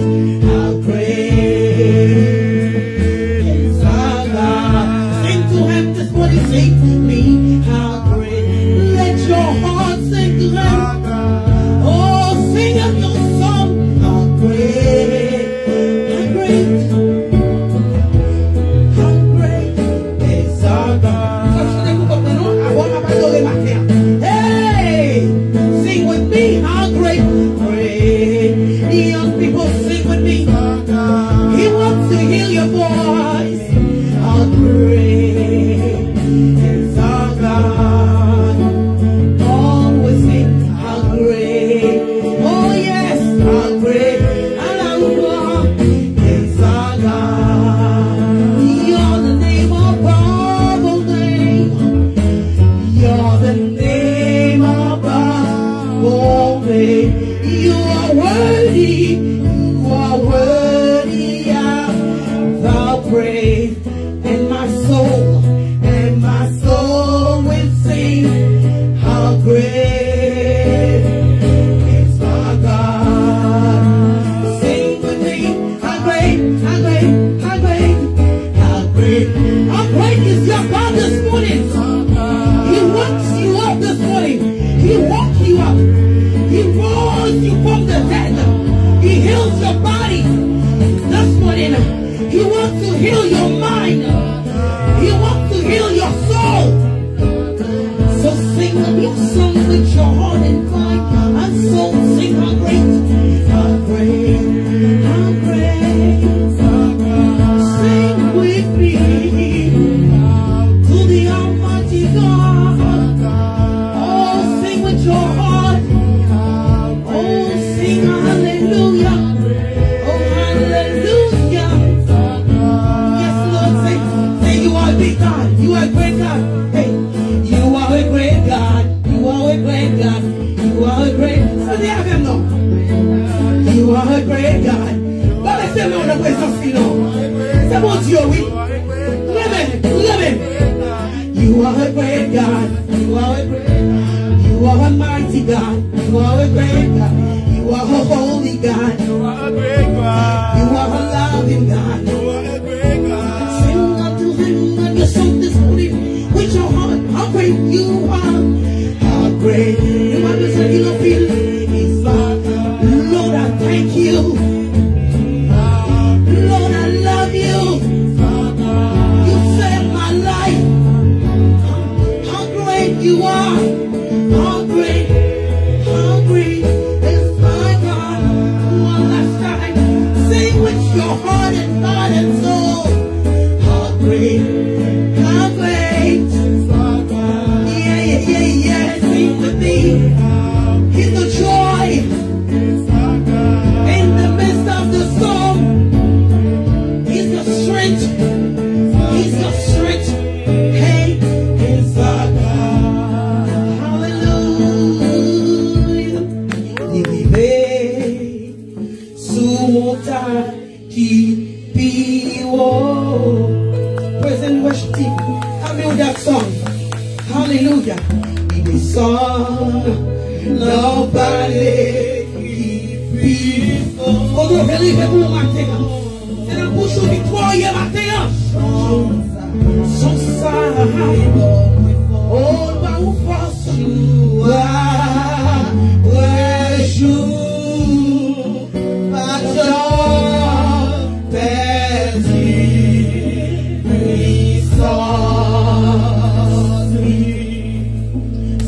is our God. Sing to him this morning, sing to me, how great. Let your heart sing to him. Oh, sing a new song, how great, how great is our God. Hey, sing with me, how great, great. Young people, sing with me. He wants to hear your voice. How great is our God. Always sing, how great. Oh yes, how great. Hallelujah is our God. You're the name above all names. You're the name above all names. You are worthy. You are worthy of the praise. And my soul will sing. How great is our God. Sing with me. How great, how great, how great, how great. How great is your God this morning. He wakes you up this morning. He woke you up. He rose you from the dead. He heals your body this morning. He wants to heal your mind. He wants to heal your soul. So sing a new song with your heart and mind and soul. Sing how great, how great, how great. Sing with me to the Almighty God. Oh, sing with your heart. Oh, sing hallelujah. Oh, hallelujah. Yes, Lord, say you are a big God. You are a great God. Hey, you are a great God. You are a great God. You are a great. So they have him now. You are a great God. But let's say no, the way some feel. C'est bon Dieu, oui. Lève. You are a great God. You are a great. You are a mighty God. You are a great God. You are a holy God. You are a great God. You are a loving God. You are a great God. Sing unto him and your song this morning with your heart. How great you are. How great. The Bible said you don't feel it. Lord, I thank you. Lord, I love you. You saved my life. How great you are. How great is my God. One last time, sing with your heart and mind and soul. How great is my God. Yeah, sing with me. He's the joy in the midst of the storm. He's the strength. He's the strength. Hey, is our God. Hallelujah. Vive suta ki piwo. Praise and worship team. Help me with that song. Hallelujah. Vive song. Nobody piwo. Oh, relive pour matin. C'est la bouche victoire matin. Son sang. Oh, bah ou force.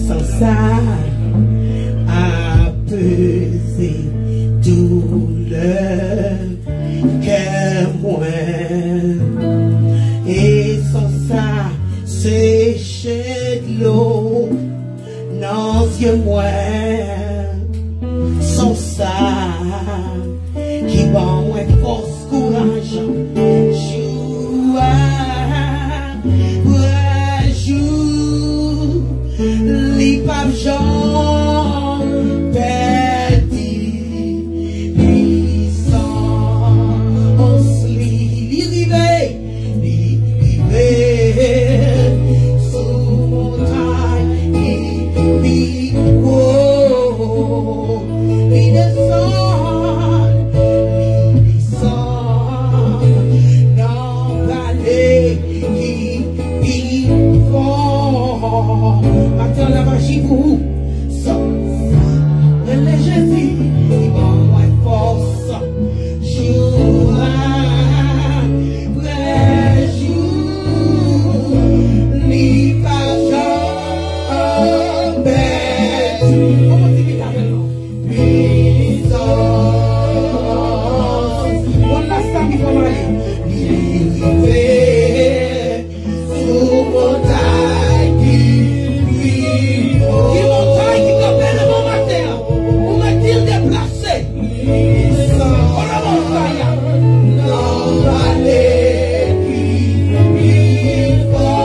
Sans ça, apaiser douleur que moi. sans ça qui va moins force courage jour jour les papes Jean petit puissance l'irrivé sous montagne il descend dans vallée qui font attends la magie pour sans les Jésus qui va moins force jour après jour les pages bêtes comment tu dis puissance one last time before my sous montagne qui montagne qui t'appelle mon matin pour me dire déplacé oh la montagne non vallée qui font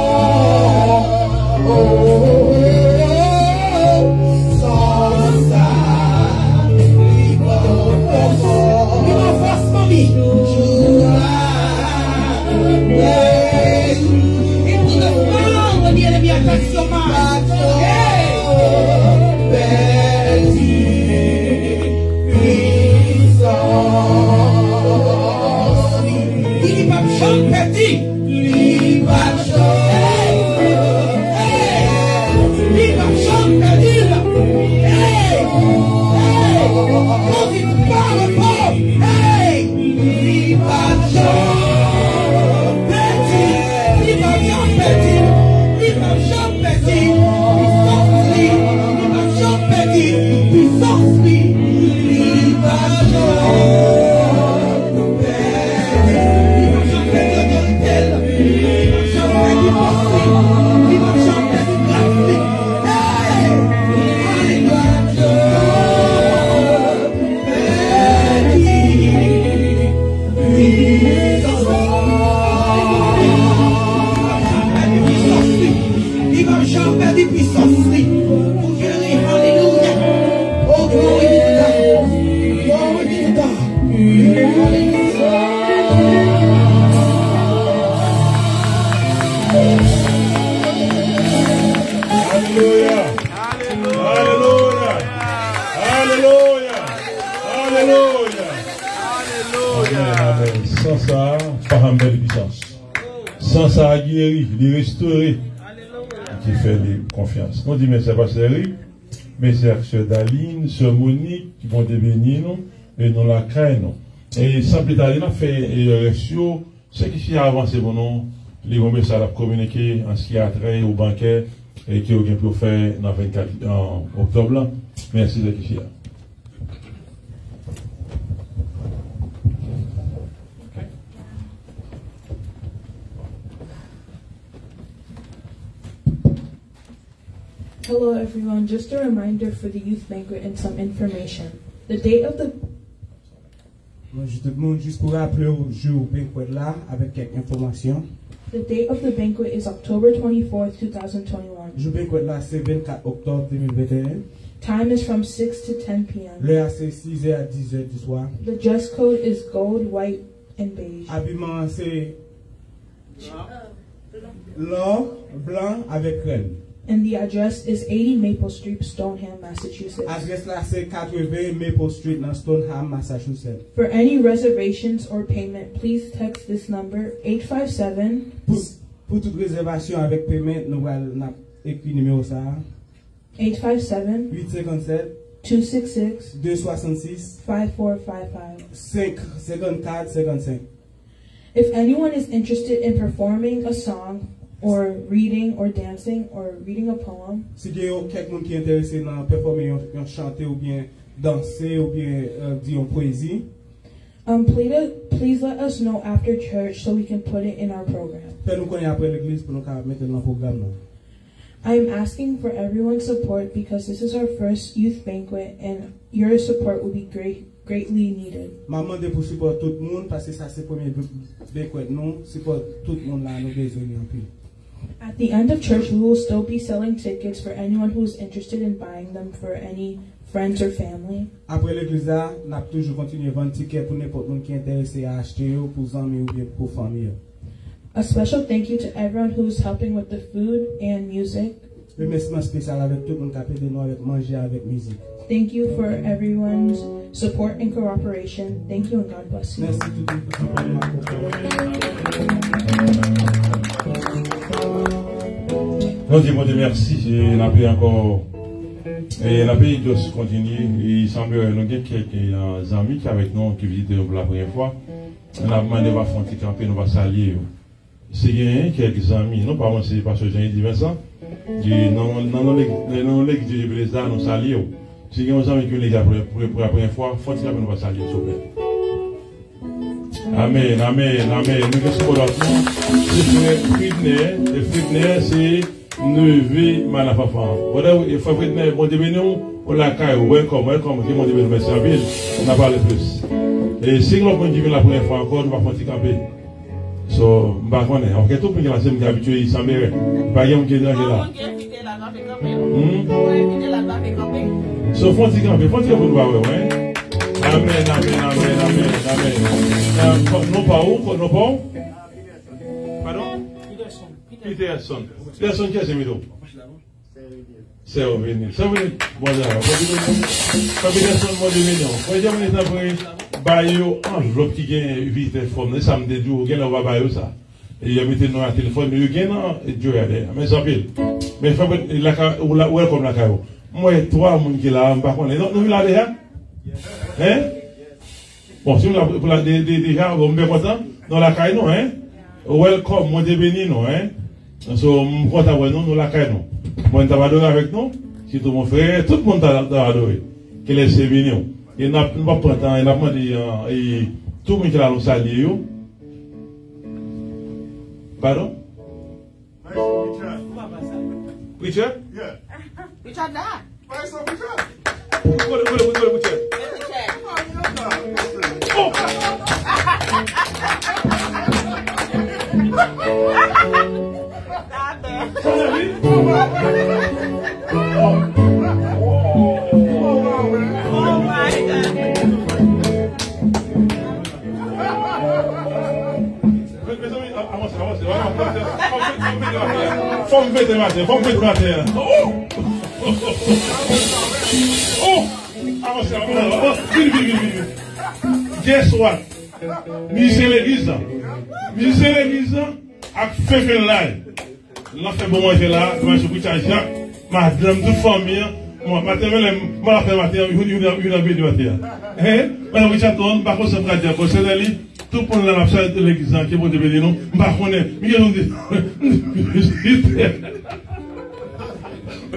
sans ça il m'enforce mamie et pour le faire on dit les miens attention petit il va Sans ça, pas un belle puissance. Sans ça, guéri, les restaurer. Qui fait les confiances. On dit, mais c'est pas sérieux. Mais c'est Sœur Daline, Sœur Monique, qui vont bénir nous, et nous la craignons. Et sans plus tarder, on a fait le ratio, ce qui s'est avancé pour nous, les bons messages à communiquer en ce qui a trait au banquet, et qui ont pu faire dans 24 en octobre. Merci de qui là. Hello everyone, just a reminder for the youth banquet and some information. The date of the... Je te demande juste pour rappeler au jour banquet là avec quelques informations. The date of the banquet is October 24th, 2021. Le banquet là c'est 24 octobre 2021. Time is from 6 to 10 p.m. L'heure c'est 6h à 10h du soir. The dress code is gold, white, and beige. Habillement c'est blanc avec crème. And the address is 80 Maple Street, Stoneham, Massachusetts. Adresse là c'est 80 Maple Street dans Stoneham, Massachusetts. For any reservations or payment, please text this number 857. Pour toute réservation avec paiement, nous allons écrire numéro ça. 857 857 266 266 5455. 5455. If anyone is interested in performing a song, or reading, or dancing, or reading a poem, si il y a quelqu'un qui est intéressé dans performer, chanter ou bien danser ou bien dire poésie, please let us know after church so we can put it in our program. Fais-nous connaître après l'église pour nous mettre dans le programme. I am asking for everyone's support because this is our first youth banquet and your support will be greatly needed. Maman de pour support tout le monde parce que ça c'est premier banquet non, support tout le monde là nous besoin en plus. At the end of church, we will still be selling tickets for anyone who is interested in buying them for any friends or family. Après l'église là, n'a toujours continuer vendre tickets pour n'importe monde qui est intéressé à acheter pour amis ou bien pour famille. A special thank you to everyone who is helping with the food and music. Remerciement spécial avec tout le monde qui a aidé nous avec manger avec musique. Thank you for everyone's support and cooperation. Thank you and God bless you. Merci tout le monde. Nous disons merci. Et on a encore. Et la pays doit continuer. Il semble que nous avons quelques amis qui avec nous qui visitent pour la première fois. On a demandé de faire un petit campé, nous va saluer. C'est quelques amis, non pas moi, c'est parce que j'ai dit Vincent, qui dans l'église de Blézard, nous saluons. Si vous avez des amis qui viennent pour la première fois, il faut que nous va saluer, s'il vous plaît. Amen, amen, amen. Nous sommes là, c'est Fridner, et Fridner, c'est Neuvé Malafafan. Voilà, il faut Fridner, bon dévenom, on l'a caillé, welcome, qui m'ont dit, merci à ville, on a parlé plus. Et si nous avons dit la première fois encore, nous allons faire un petit campé. So, je ne sais pas, on tout le monde qui est habitué, il s'en met. Pas de qui est là. So, faut un petit campé pour nous voir, ouais. Amen, amen, amen, amen, amen. Non pas où, non pas où? Pardon? Peterson. Peterson qui est ce mito? C'est revenu. C'est revenu. Bon, d'accord. Peterson, moi, de venir. Moi, Bayo, enveloppe qui gagne vite forme, ça me dit, on va bailler ça. Et il y a mis dans le téléphone, il y a un Dieu mais ça pile. Mais il faut la comme la caillou. Moi, trois personnes qui là, par contre, nous là déjà? Hein? Bon, si vous l'avez déjà, vous me content? Dans la caillou, hein? Welcome, moi, de béni, non, hein? So, je content avec nous, la caillou. Moi, tu vas donner avec nous, si tout mon frère, tout le monde t'a adoré. Qu'il est béni. Et n'a pas pris temps, il n'a pas dit, tout le monde qui a le salué. Pardon? Preacher? Yeah. Richard that. Why is that Richard? Femme fête matin, femme fête matin. Oh! Guess what? Misez l'église. Misez l'église avec fait là. Là fait bon manger là, moi je suis Jacques, madame toute famille, moi matin moi la fait matin, une vidéo matin. Hein? Madame Richardson, par contre ça va dire c'est là tout le monde dans la de l'église qui vont devenir nous, pas connaît, mais ils ont dit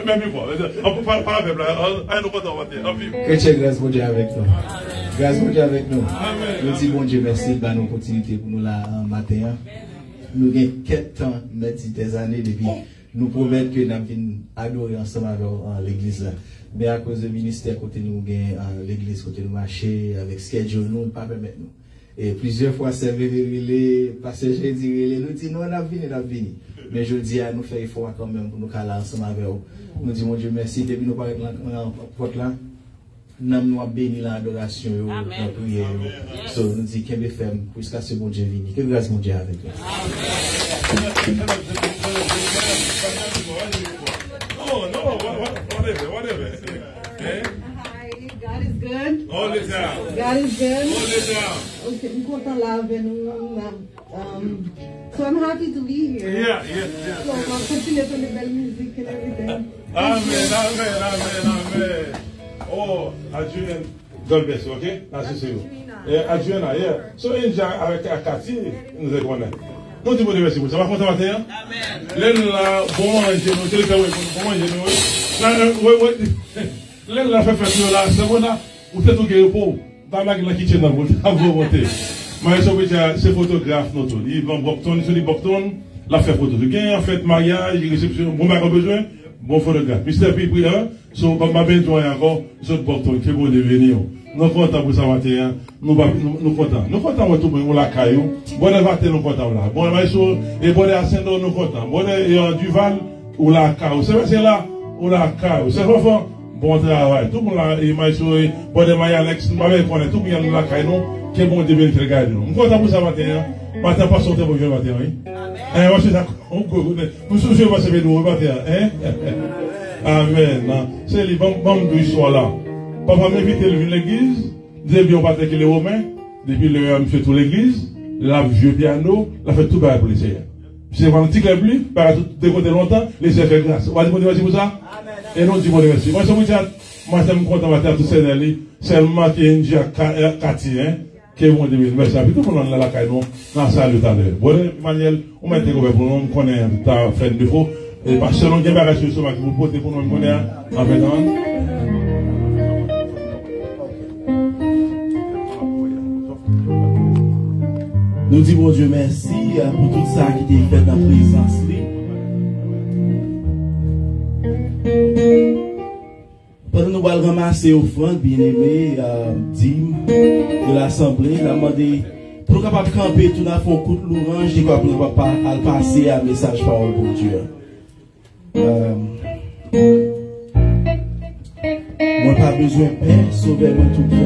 même quoi, on peut pas avec là, on nous pas en dire. Que Dieu grâce bon Dieu avec nous. Grâce bon Dieu avec nous. Nous disons bon Dieu merci de nous continuité pour nous là matin. Nous avons quelques temps, des années depuis, nous promettons que nous allons adorer ensemble avec l'église. Mais à cause du ministère, côté nous avons l'église, côté nous marcher avec schedule, nous ne pas permettre nous. Et plusieurs fois, c'est vérifié, parce que j'ai dit, nous disons, nous avons venu. Mais je dis à nous faire effort quand même pour nous caler ensemble avec vous. Nous disons, mon Dieu, merci, depuis nous parler dans la porte là. Nous avons béni l'adoration, la prière. So, nous disons qu'il y a des femmes, puisque ce bon Dieu vient. Que grâce mon Dieu avec nous. Oh, no, whatever. God is good. All the time. God is good. All the time. Okay, I'm content love so I'm happy to be here. Yeah. So I'm continuing to the bell music and everything. Amen. Oh, Adrian, God bless you, okay? Nice to see you. Adriana, yeah. So, avec Cathy, nous avons connu. Nous disons merci pour ça. Ça va content matin? Amen. Là, bon manger, nous téléphone, bon manger, nous. Là, fait là, c'est bon là. Vous êtes tout guéri pour. Dans la kitchen, vous monter. Mais c'est photographe, nous tous. Ils vont Bocton, sur les Bocton. la fait photo. En fait, mariage, réception, bon, pas besoin, bon photographe. Mystère puis prière, so, pas besoin encore, ce porteur, qui vont devenir. Nous sommes contents pour ça matin, nous contents. Nous contents pour tout le monde, la caillou. Bon, matin, nous contents là. Bon, et bon, à Saint-Denis, nous contents. Bon, et en Duval, ou la caillou. C'est là, ou la caillou. C'est vraiment bon travail. Tout le monde là, et maïso, bon, et maïs Alex, nous m'avons connaît, tout le monde la caillou, qui est bon de venir regarder nous. Nous contents pour ça matin, matin, pas sortir pour le matin, oui. Amen. Moi, c'est ça, nous soucions pas ce nous matin, hein. Amen. C'est les bons de soit là. Papa m'invite à l'église, depuis on va attaquer les Romains, depuis le fait toute l'église, la vieux piano, la fait tout pour les Seigneurs. C'est un petit club lui, par tout de côté longtemps, les Seigneurs fait grâce. On va dire merci pour ça. Et non, dis merci. Moi, je suis content de tout Seigneur, seulement qu'il y a une Cathy, qui est bon de merci. Puis tout le monde la caille, dans la salle tout à l'heure. Bon, Emmanuel, on m'a interrogé pour nous, on connaît ta frère de défaut, et parce que selon qu'il y a des choses qui vous posez pour nous, on connaît en fait. Nous disons, Dieu, merci pour tout ça qui est fait dans la présence. Pendant nous allons ramasser offrande, bien aimé, dîme de l'Assemblée, nous avons demandé pour nous capable de camper, tout n'a fait un coup de l'orange, et pour nous capable de passer un message parole pour Dieu. Moi, pas besoin de paix, sauvez-moi tout le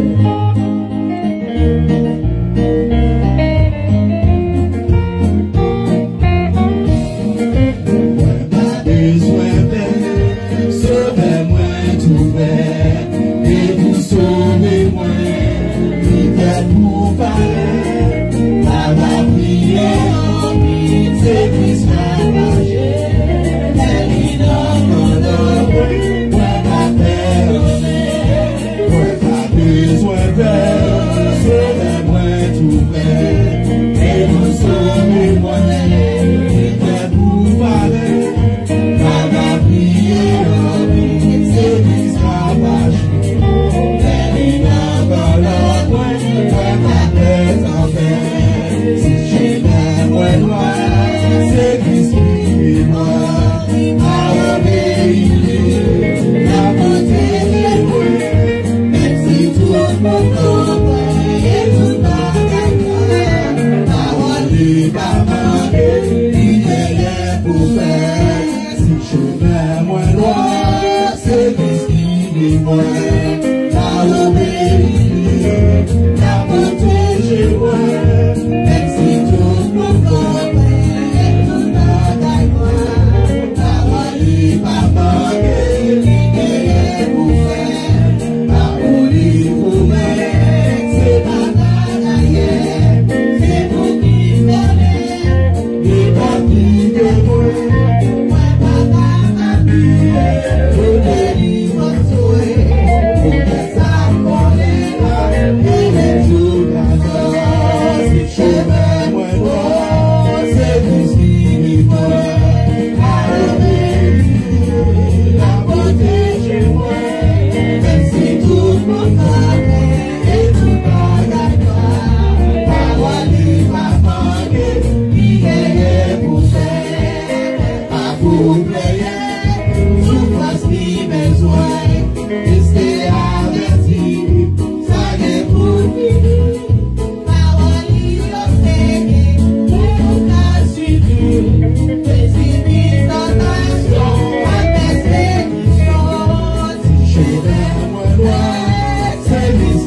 Service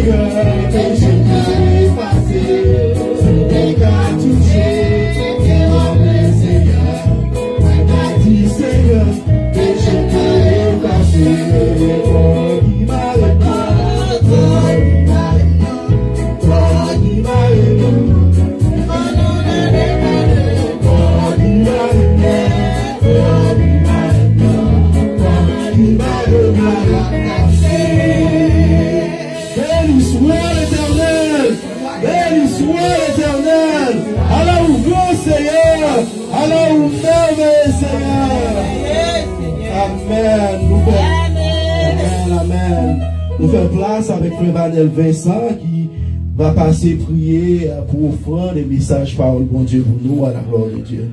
Seigneur, péché n'a effacé, c'est qu'à toucher, et remplir Seigneur, m'a dit Seigneur, péché n'a effacé, oh, il m'a réparé, oh, il m'a réparé, oh, il m'a réparé. Béni soit l'Éternel, béni soit l'Éternel, Allah ou grand Seigneur, Allah ou merveilleux Seigneur. Amen. Amen. Nous faisons place avec Frère Vanel Vincent qui va passer prier pour offrir des messages parole bon Dieu pour nous à la gloire de Dieu.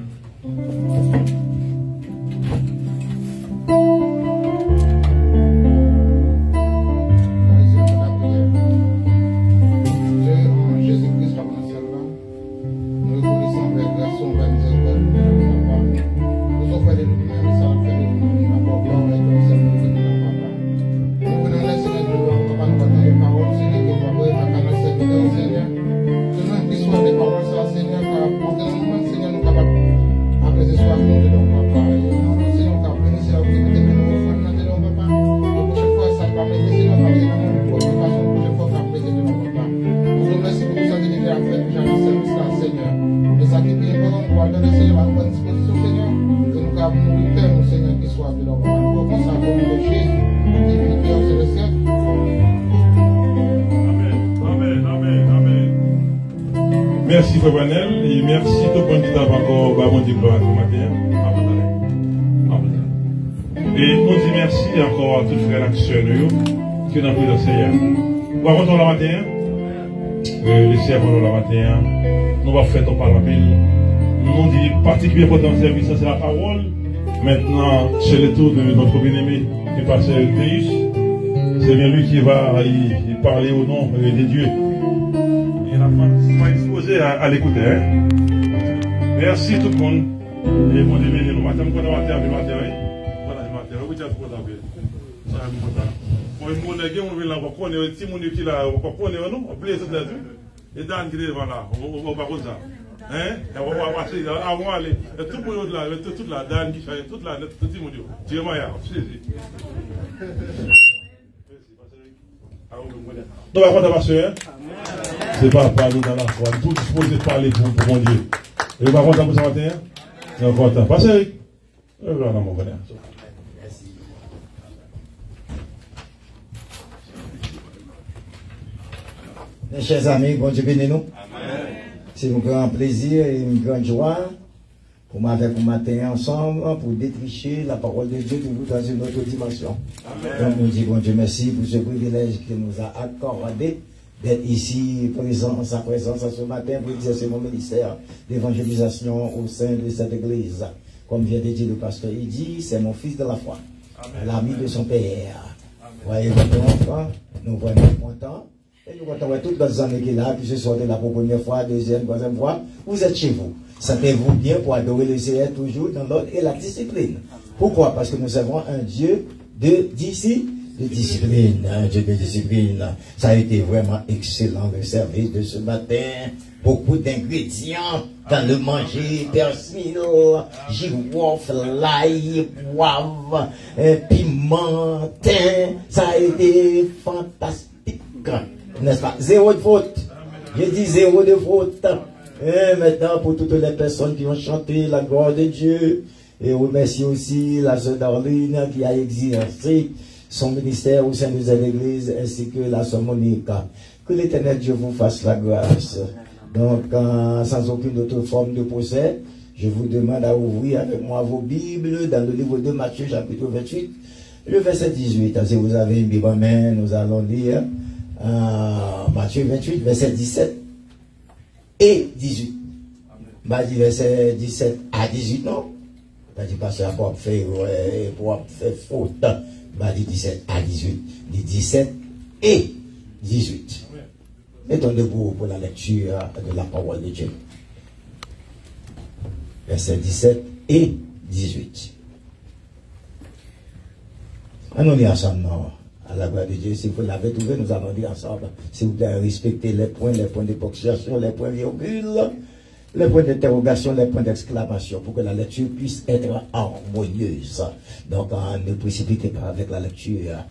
Merci Frère Branel et merci tout le monde qui t'a encore bâti gloire ce matin. Et on dit merci encore à tous les frères et sœurs qui ont pris le Seigneur. Nous allons rentrer la matin. Les servants la matin. Nous allons faire ton parole. Nous dit particulièrement dans le service, c'est la parole. Maintenant, c'est le tour de notre bien-aimé qui passe le Théus. C'est bien lui qui va y parler au nom de Dieu. Il n'a pas exposé à l'écouter. Hein? Merci tout le monde. Et bon déjeuner. Nous matin, nous matin, du matin. Voilà, du matin. Vous êtes pour d'abord. Ça va me content. Pour une monnaie, on va la connaître. Si mon qui là, on va connaître, non? On plaît ça là-dessus. Et dans qui est là, on va comme ça. Hein? On va passer avant aller. Tout le monde là, toute la dame qui fait, toute la tout le monde. Tu es moyen. Donc, avant de passer, c'est pas parler dans la foi. Tout disposé de parler pour mon Dieu. Et par contre, vous savez, c'est encore temps. Passez. Voilà, mon frère. Merci. Mes chers amis, bon Dieu bénisse nous. C'est un grand plaisir et une grande joie pour m'avoir pour matin ensemble pour détricher la parole de Dieu toujours dans une autre dimension. Donc nous disons bon Dieu merci pour ce privilège qu'il nous a accordé d'être ici présent en sa présence ce matin pour exercer mon ministère d'évangélisation au sein de cette église. Comme vient de dire le pasteur, il dit c'est mon fils de la foi, l'ami de son père. Voyez votre enfant, nous voyons contents. Et nous comptons toutes les années qu'il a, qui se sont de la première fois, deuxième, troisième fois, vous êtes chez vous. Sentez-vous bien pour adorer le Seigneur toujours dans l'ordre et la discipline. Pourquoi? Parce que nous avons un Dieu de discipline. Un Dieu de discipline. Ça a été vraiment excellent le service de ce matin. Beaucoup d'ingrédients dans le manger, persil, girofle, l'ail, poivre, piment, thym. Ça a été fantastique. N'est-ce pas? Zéro de faute. J'ai dit zéro de faute. Et maintenant, pour toutes les personnes qui ont chanté la gloire de Dieu, et remercie aussi la sœur Darlene qui a exercé son ministère au sein de cette église, ainsi que la sœur Monique. Que l'Éternel Dieu vous fasse la grâce. Donc, sans aucune autre forme de procès, je vous demande à ouvrir avec moi vos Bibles dans le livre de Matthieu, chapitre 28, le verset 18. Si vous avez une Bible en main, nous allons lire Matthieu 28, verset 17 et 18. Bah, dit verset 17 à 18, non? Bah, dit parce que pour faire faute. Bah, dit 17 à 18. Dit 17 et 18. Mettons debout pour la lecture de la parole de Dieu. Verset 17 et 18. Allons lire ensemble À la gloire de Dieu, si vous l'avez trouvé, nous allons dire ensemble, s'il vous plaît, respectez les points de ponctuation, les points virgules, les points d'interrogation, les points d'exclamation, pour que la lecture puisse être harmonieuse. Donc, ne précipitez pas avec la lecture.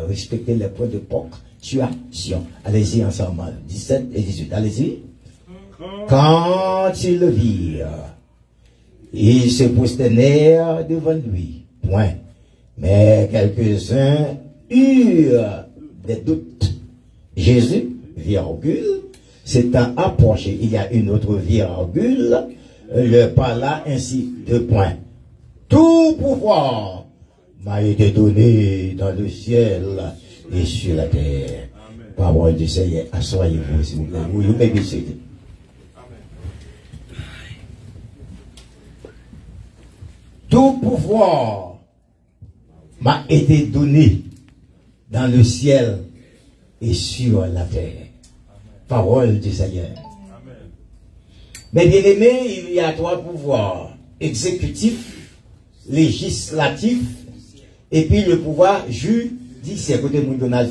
Respectez les points de ponctuation. Allez-y ensemble. 17 et 18. Allez-y. Quand ils le virent, ils se prosternèrent devant lui. Point. Mais quelques-uns eurent des doutes. Jésus, virgule, s'étant approché, il y a une autre virgule, le parla ainsi, 2 points. Tout pouvoir m'a été donné dans le ciel et sur la terre. Parole du Seigneur, assoyez-vous, s'il vous plaît. You may be seated. Tout pouvoir m'a été donné dans le ciel et sur la terre. Parole du Seigneur. Mais bien aimé, il y a 3 pouvoirs. Exécutif, législatif, et puis le pouvoir judiciaire. Écoutez, mon Donald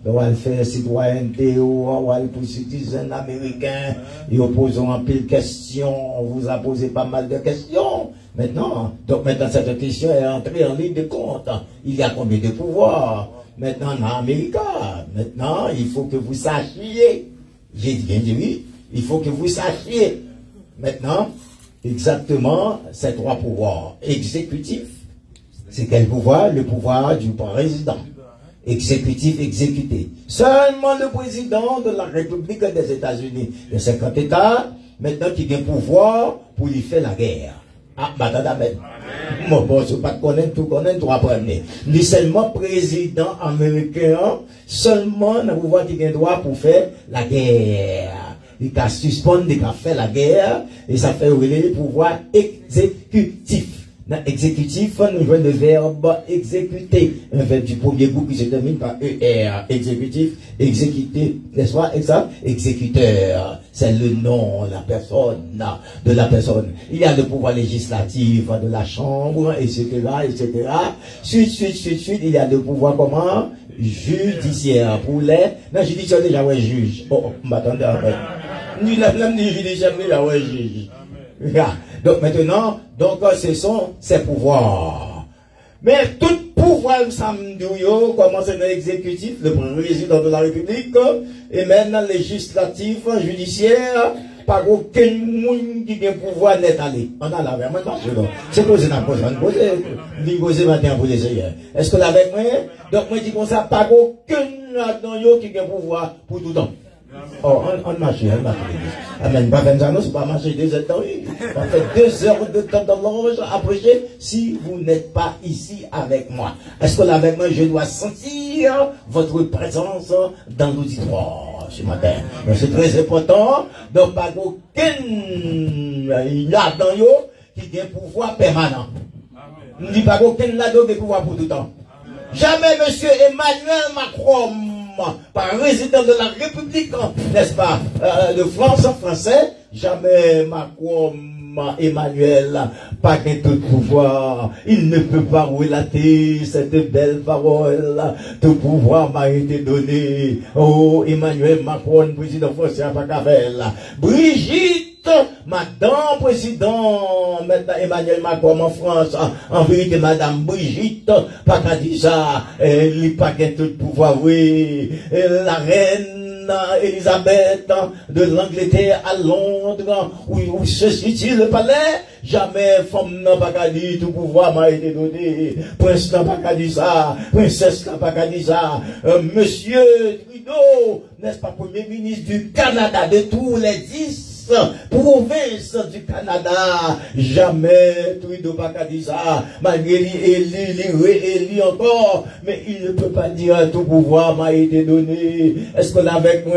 on va faire citoyenneté, on va pour citoyens américains, ils posent en pile questions, on vous a posé pas mal de questions. Maintenant, cette question est entrée en ligne de compte. Il y a combien de pouvoirs? Maintenant, en Amérique, maintenant, il faut que vous sachiez. J'ai bien dit oui, il faut que vous sachiez. Maintenant, exactement, ces 3 pouvoirs. Exécutif, c'est quel pouvoir? Le pouvoir du président. Exécutif, exécuté. Seulement le président de la République des États-Unis, de 50 États, maintenant qui a un pouvoir pour lui faire la guerre. Ah, madame, mon boss, vous pas connaître tout, connaître 3 premiers. Lui seulement président américain, seulement un pouvoir qui a un droit pour faire la guerre. Il a suspendu, il a fait la guerre, et ça fait le pouvoir exécutif. Dans exécutif, nous jouons le verbe exécuter. Un verbe du premier groupe qui se termine par ER. Exécutif, exécuter, n'est-ce pas? Exact? Exécuteur. C'est le nom, la personne, de la personne. Il y a le pouvoir législatif de la chambre, etc., etc. Suite, il y a le pouvoir comment? Judiciaire. Pour les, non, judiciaire déjà, ouais, juge. Oh, m'attendez après. Ni la flamme ni judiciaire, déjà, ouais, juge. Donc maintenant, ce sont ces pouvoirs. Mais tout pouvoir, commence dans l'exécutif, le président de la République, et maintenant législatif, judiciaire, par aucun monde qui a pouvoir n'est allé. On a la même maintenant. C'est posé dans le poser matin pour les ailleurs. Est-ce que avec moi? Donc moi je dis comme ça, par aucun là-dedans qui a pouvoir pour tout le temps. Oh, on marche, on marche. Amen. Pas faire ça, non, c'est pas marcher 2 heures de temps. On fait 2 heures de temps dans l'ange à prêcher si vous n'êtes pas ici avec moi. Est-ce que là, avec moi, je dois sentir votre présence dans l'auditoire ce matin? C'est très important. Donc, pas aucun, il y a dans yo qui a un pouvoir permanent. On ne dit pas aucun là-dedans qui a pouvoir pour tout le temps. Jamais, monsieur Emmanuel Macron, par résident de la République, n'est-ce pas, de France en français, jamais Macron, Emmanuel, pas qu'un tout pouvoir, il ne peut pas relater cette belle parole, tout pouvoir m'a été donné, oh, Emmanuel Macron, président français, pas qu'avelle, Brigitte, madame président, maintenant Emmanuel Macron en France, en vérité madame Brigitte, pas qu'à dire ça, elle n'est pas qu'un tout pouvoir, oui, la reine Elisabeth de l'Angleterre à Londres, où se situe le palais, jamais femme n'a pas qu'à dire tout pouvoir m'a été donné, prince n'a pas qu'à dire ça, princesse n'a pas qu'à dire ça, monsieur Trudeau, n'est-ce pas premier ministre du Canada, de tous les 10 province du Canada, jamais Trudeau pas qu'à dire ça, malgré lui réélu encore, mais il ne peut pas dire tout pouvoir m'a été donné. Est-ce que là avec moi,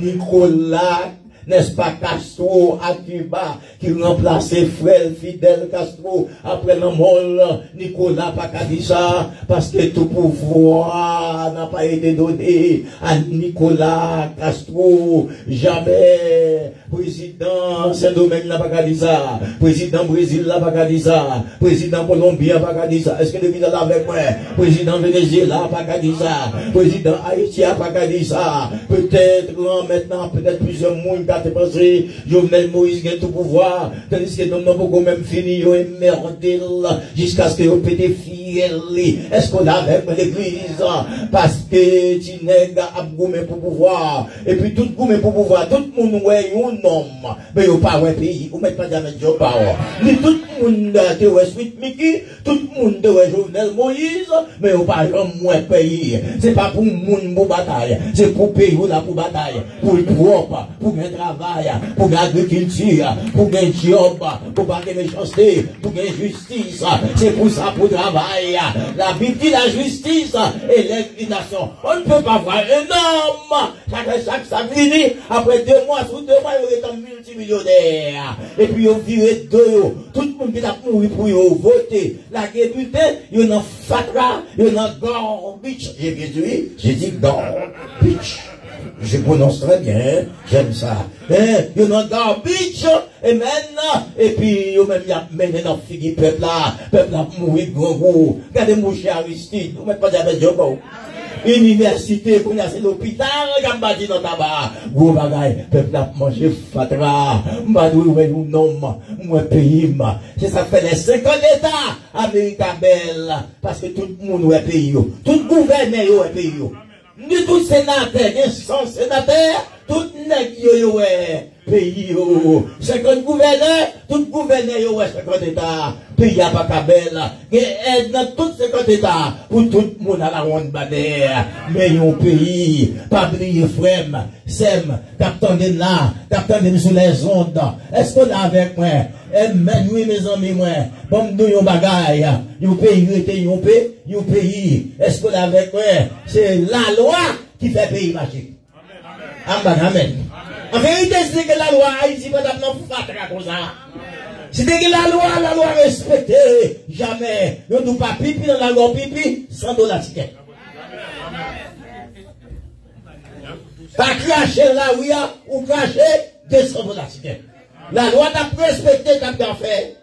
Nicolas, n'est-ce pas, Castro à Cuba, qui remplaçait frère Fidel Castro après la mort, Nicolas pas qu'à dire ça, parce que tout pouvoir n'a pas été donné à Nicolas Castro, jamais. Président Saint-Domingue n'a pas qu'à dire ça, président Brésil n'a pas qu'à dire ça, président Colombien n'a pas qu'à dire ça, est-ce que depuis là avec moi, président Venezuela n'a pas qu'à dire ça, président Haïti n'a pas qu'à dire ça, peut-être maintenant, peut-être plusieurs monde qui ont pensé, Jovenel Moïse a tout pouvoir, tandis que nous n'avons même fini, ils ont merdé jusqu'à ce que vous pété fiel. Est-ce qu'on a avec l'église? Parce que Tineg a goumé pour pouvoir, et puis tout goumé pour pouvoir, tout le monde ouais un homme, mais il n'y a pas un pays, vous mettez pas jamais de power. Ni tout le monde de West Mickey, tout le monde de Jovenel Moïse, mais il n'y a pas un pays. C'est pas pour le monde pour bataille, c'est pour pays là pour bataille, pour le propre, pour le travail, pour l'agriculture, pour le job, pour pas de méchanceté, pour la justice. C'est pour ça pour le travail. La Bible dit la justice et l'inclination. On ne peut pas voir un homme, chaque samedi, après 2 mois, sous 2 mois, il est un multimillionnaire. Et puis, il viré deux. Tout le monde qui a mouru pour voter. La députée, il y a un Fatra, il y a un Garbage. J'ai dit Garbage. Je prononce très bien, j'aime ça. Il y a un Garbage, et maintenant, et puis, il y a même mené dans le peuple là mouru gros gros. Regardez mon cher Aristide, vous ne mettez pas de job. Université, qu'on a c'est l'hôpital, qu'on a bâti dans tabac. Gros bagaille, peuple a mangé fatra. M'badou, nous nomme, moi pays, c'est ça fait les 50 États, Amérique belle, parce que tout le monde est pays, tout gouverneur est pays. Ni tout sénateur, ni sans sénateur, tout nèg yo pays 50 gouverneurs, tout gouverneur yo 50 États, pays a pas kabel, et dans tout 50 États, pour tout le monde à la ronde bannière, mais yon pays, pas briller frère, sem, t'attendez là, t'attendez sur les ondes, est-ce qu'on a avec moi? Eh, oui, mes amis, moi, bon, nous, yon bagaille, yon pays, est-ce qu'on a avec moi? C'est la loi qui fait pays magique. Amen, amen. En vérité, c'est que la loi Haïti, pas d'abord fatra comme ça. C'était que la loi respectée, jamais. Nous ne pas pipi dans la loi pipi, $100 ticket. Pas cracher là, oui, ou cracher $200 ticket. La loi n'a pas respecté, t'as bien fait.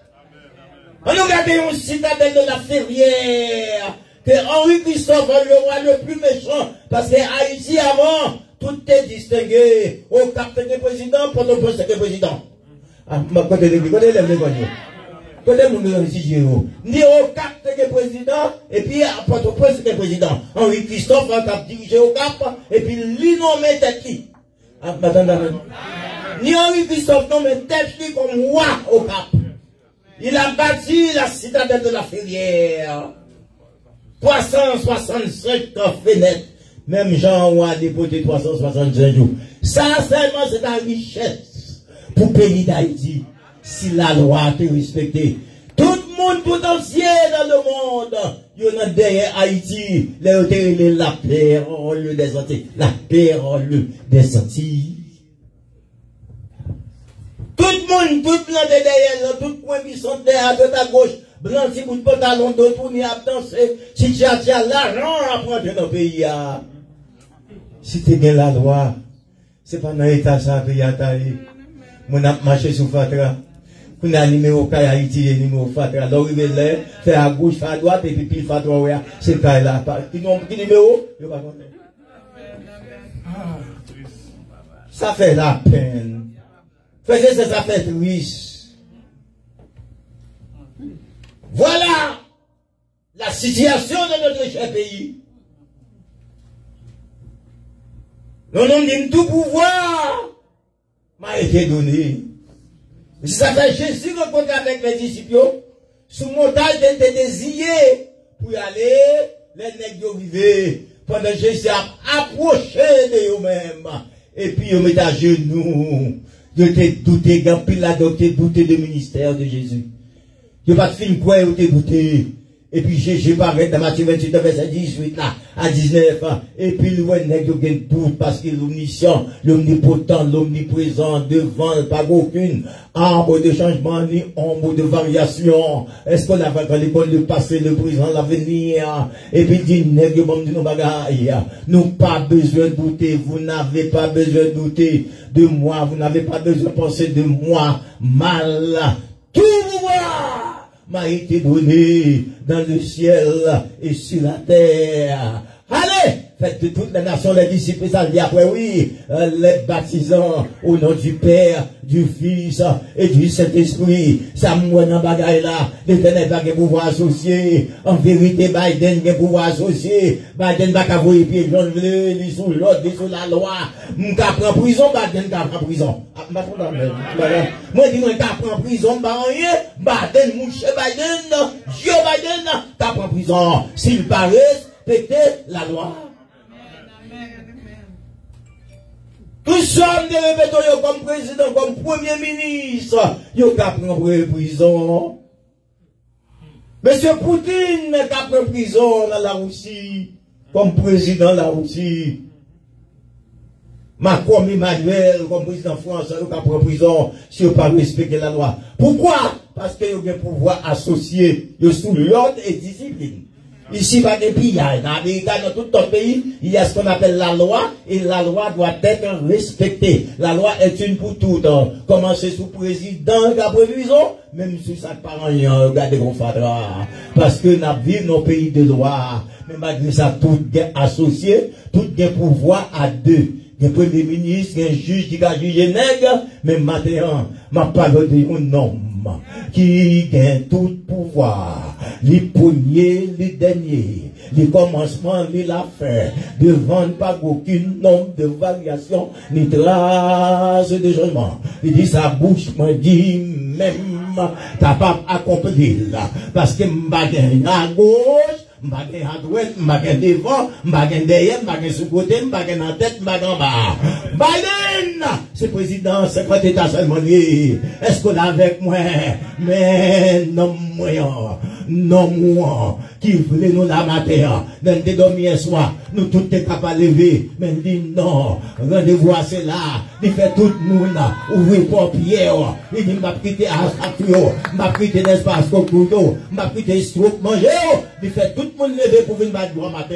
On nous regarde un citadelle de la Ferrière, que Henri Christophe, le roi le plus méchant, parce que Haïti avant, tout est distingué. Au capitaine de président, pendant le poste de président. Ah, ma côté de l'église, côté mon ni au capitaine de président, et puis pendant le poste de président. Henri Christophe, a dirigé au cap, et puis lui nommé tête qui. Ah, ni Henri Christophe nommé tête qui comme roi au cap. Il a bâti la citadelle de la Ferrière. 365 fenêtres. Même Jean a déposé 365 jours. Ça, seulement, c'est la richesse pour le pays d'Haïti. Si la loi est respectée. Tout le monde, tout entier dans le monde, il y en a derrière Haïti, la parole des Antilles. La parole des Antilles. Tout le monde, tout blanc de derrière, tout le monde qui sont derrière, de à gauche, blanc, si vous ne pantalon de tourner à danser, si tu as l'argent à prendre dans le pays. Si tu as la loi, c'est pas dans l'état ça, pays à tailler. Mon a marché sur Fatra. On a numéro Kaya Haïti et numéro Fatra. Alors, il est fait à gauche, fait à droite, et puis Fatra, c'est le Kaya là. Qui numéro? Je ne sais pas. Ça fait la peine. Faisez ça fait triste. Voilà la situation de notre cher pays. Nous dit tout pouvoir m'a été donné. Si ça fait Jésus rencontrer avec les disciples, sous montagne de désiré pour y aller, les nègres vivaient pendant que Jésus a approché de eux-mêmes. Et puis ils mettent à genoux. De te douter, Pilato te douter du ministère de Jésus. De pas te fin quoi ou te douter. Et puis Jésus paraît dans Matthieu 28, verset 18 là, à 19. Et puis le nègre gagne tout parce qu'il est l'omniscient, l'omnipotent, l'omniprésent, devant, pas aucune arbre de changement ni ombre de variation. Est-ce qu'on a fait l'école le passé, le présent, l'avenir? Et puis dit nègre, bon, dit nos bagailles. Nous pas besoin de douter, vous n'avez pas besoin de douter de moi, vous n'avez pas besoin de penser de moi mal. Tout pouvoir m'a été donné dans le ciel et sur la terre. Allez, faites de toutes les nations les disciples, ça dit après, oui, les baptisants au nom du Père, du Fils et du Saint-Esprit. Ça mouille dans bagaille là, l'Éternel va pouvoir associer. En vérité, Biden va pouvoir associer. Biden va qu'avoir pied jaune bleu, ni sous l'autre, ni sous la loi. M'ka prend prison, Biden ka prend prison. Moi, dis-moi, ka prend prison, Biden, mouche Biden, Joe Biden, ka prend prison. S'il paraît, péter la loi. Nous sommes des répétons comme président, comme premier ministre. Yo ka prendre prison. Monsieur Poutine ka prendre prison dans la Russie, comme président de la Russie. Macron Emmanuel, comme président de France, yo ka prendre prison si yo pas respecter la loi. Pourquoi? Parce que yo gen pouvoir associé, yo sous l'ordre et discipline. Ici, pas de pillage. Dans l'Amérique, dans tout ton pays, il y a ce qu'on appelle la loi, et la loi doit être respectée. La loi est une pour toutes. Commencez sous président, la prévision, même sous sa parent, regardez qu'on fera. Parce que nous vivons dans un pays de loi. Mais malgré ça, tout est associé, tout est pouvoir à deux. Un premier ministre, un juge qui a jugé nègre, mais maintenant, ma parole de un homme qui gagne tout pouvoir, les premiers, les derniers, les commencements, les la fin, devant pas aucune nombre de variations, ni traces de changement. Il dit sa bouche me dit même capable d'accomplir, parce que m'bagagne à gauche, m'bagagne à droite, m'bagagne devant, m'bagagne derrière, m'bagagne sous côté, m'bagagne en tête, m'bagagne en bas. Biden, c'est président, c'est quoi t'état seulement lié? Est-ce qu'on est avec moi? Mais non, moi, qui voulait nous la matin, dans des dormiers soir, nous tous t'es capables de lever, mais dit non, rendez-vous à cela, il fait tout le monde, ouvrir pour Pierre, il dit m'a quitté à Satio, m'a quitté l'espace pour couteau, m'a quitté stroke manger, il fait tout le monde lever pour venir battre droit matin,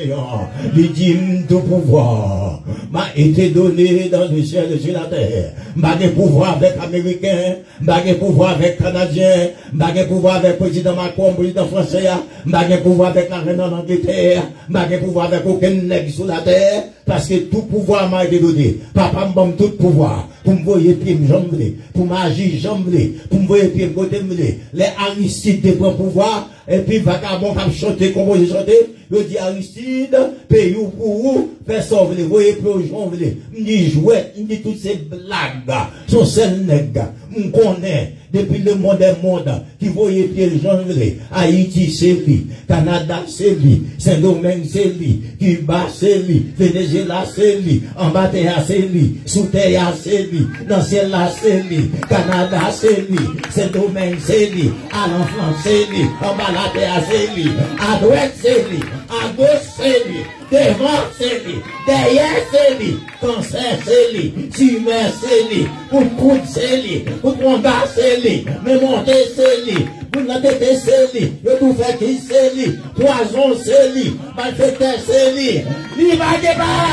il dit tout pouvoir m'a été donné dans le ciel et sur la terre, m'a des pouvoir avec Américains, m'a des pouvoir avec Canadiens, m'a des pouvoir avec président Macron, président français, m'a des pouvoir avec la reine en Angleterre, m'a des pouvoir avec aucun nègre sur la terre, parce que tout pouvoir m'a été donné. Papa m'a donné tout pouvoir. Pour me voyer pied me jambler, pour m'agir jambler, pour me voyer pied me côté me les Aristides prennent pouvoir, et puis vagabond qui chanter, composer chanter, je dis Aristide, paye ou pour vous, faire ça, vous voyez plongeon, vous me dit jouet, me dit toutes ces blagues, sont celles nègres, me connaît, depuis le monde est monde, qui voyait pied le jambler, Haïti c'est lui, Canada c'est lui, Saint-Domingue c'est lui, Cuba c'est lui, Venezuela c'est lui, en bas c'est lui, sous terre c'est lui, dans le ciel là c'est lui, Canada c'est lui, Saint-Domingue c'est lui, à l'enfant c'est lui, en bas la terre c'est lui, à droite c'est lui, à gauche c'est lui, devant c'est lui, derrière c'est lui, cancer c'est lui, tumeur c'est lui, pour c'est lui, pour combat c'est lui, mais monter c'est lui, pour la tête c'est lui, le tout fait qui c'est lui, poison c'est lui, malfaiteur c'est lui, il va débat.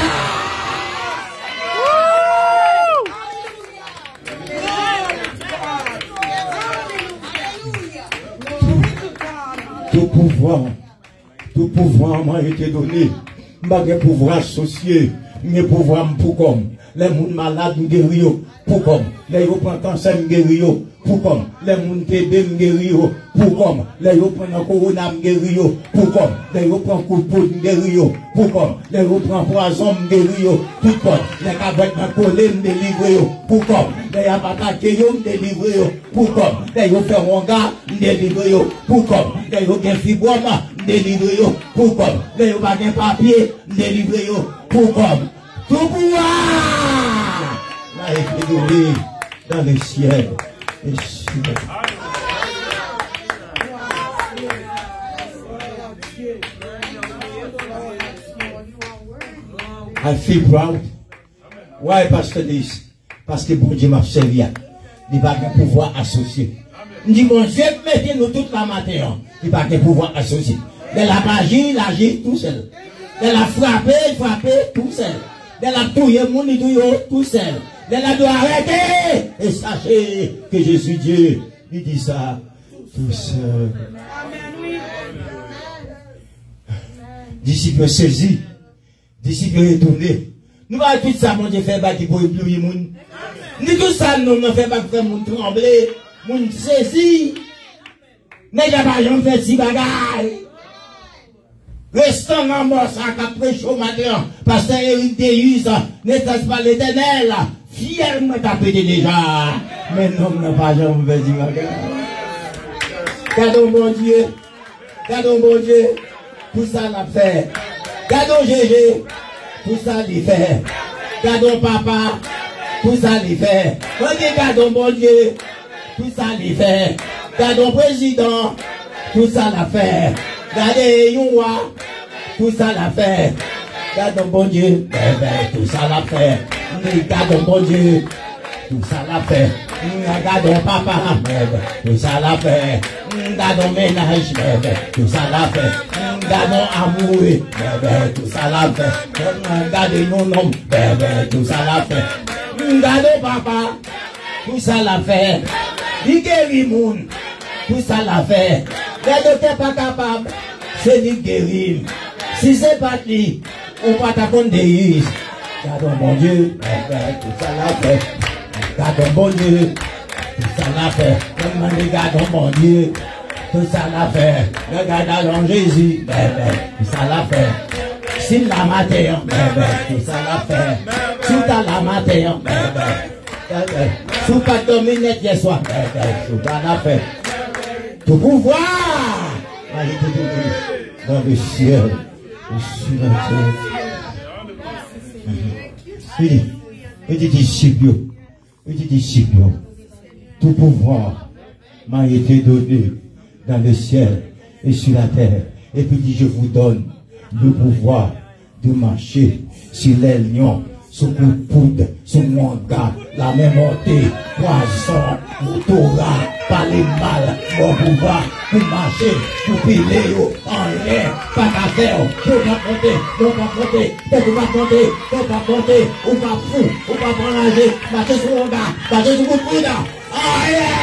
Tout pouvoir m'a été donné. M'a des pouvoir associé, mes pouvoirs pour comme. Les gens malades me guérir pour comme. Les gens prennent cancer me guérir pour comme. Les gens TB me guérir pour comme. Les gens prennent corona me guérir pour comme. Les gens prennent coup de poudre me guérir pour comme. Les gens prennent poison me guérir pour comme. Les gens avec ma collée me délivrer pour comme. Les gens attaquer me délivrer pour comme. Les gens faire mon gars me délivrer pour comme. Les gens qui fibrome délivrer pour comme. Les gens pas de papier délivrer pour comme. Tout pouvoir a été donné dans le ciel et sur la terre. I feel proud. Why, Pastor Deis? Parce que bon Dieu m'a servi. Il n'a pas de pouvoir associé. Il dit, bon Dieu, mettez-nous toute la matin. Il n'a pas de pouvoir associé. De la magie, il agit tout seul. De la frapper, il frappe tout seul. De la touiller, il touille tout seul. De la doit arrêter. Et sachez que je suis Dieu. Il dit ça tout seul. Disciple saisi. Disciple retourné. Nous allons tout ça, mon Dieu, faire bâti pour éblouir le monde. Nous tout ça, nous fait pas faire mon trembler, mon saisi. Mais j'ai pas jamais fait si bagaille. Restant en mort, ça a prêché au matin. Pasteur Eric Deus, n'est-ce pas l'éternel? Fièrement tapé déjà. Mais non, n'a pas jamais fait si bagaille. Gardons mon Dieu. Gardons mon Dieu. Tout ça l'a fait. Gardons Gégé. Tout ça l'y fait. Gardons papa. Tout ça l'y fait. Gardons mon Dieu. Tout ça l'y fait. Gardons président. Tout ça l'a fait. Gardez Youa. Tout ça l'a fait. Gardons bon Dieu. Tout ça l'a fait. Gardons bon Dieu. Tout ça l'a fait. Gardons papa. Tout ça l'a fait. Gardons ménage. Tout ça l'a fait. Gardons amour. Tout ça l'a fait. Gardons nos noms. Tout ça l'a fait. Gardons papa. Tout ça l'a fait. Il guérit moun. Tout ça l'a fait. Les docteurs pas capables. C'est lui guérir. Si c'est pas lui, on va t'apprendre des Gardons mon Dieu. Tout ça l'a fait. Gardons mon Dieu. Tout ça l'a fait. Gardons mon Dieu. Tout ça l'a fait. Regardons Jésus. Tout ça l'a fait. S'il la matin, tout ça l'a fait. Tout à la matin, sous pas dominette hier soir, tout ça l'a fait. Tout pouvoir, dans le ciel, sur la terre. Il dit disciples, tout pouvoir m'a été donné dans le ciel et sur la terre. Et puis dit, je vous donne le pouvoir de marcher sur les lions, sur le poudre, sur mon gars, la mémoire, poisson, motora, pas les mal, mon pouvoir pour marcher, pour piler, en rien, pas qu'à faire, pour pas compter, pour pas compter, pour pas compter, pour pas compter, ou pas fou, ou pas prendre marcher sur mon gars, marcher sur mon poudre, en rien.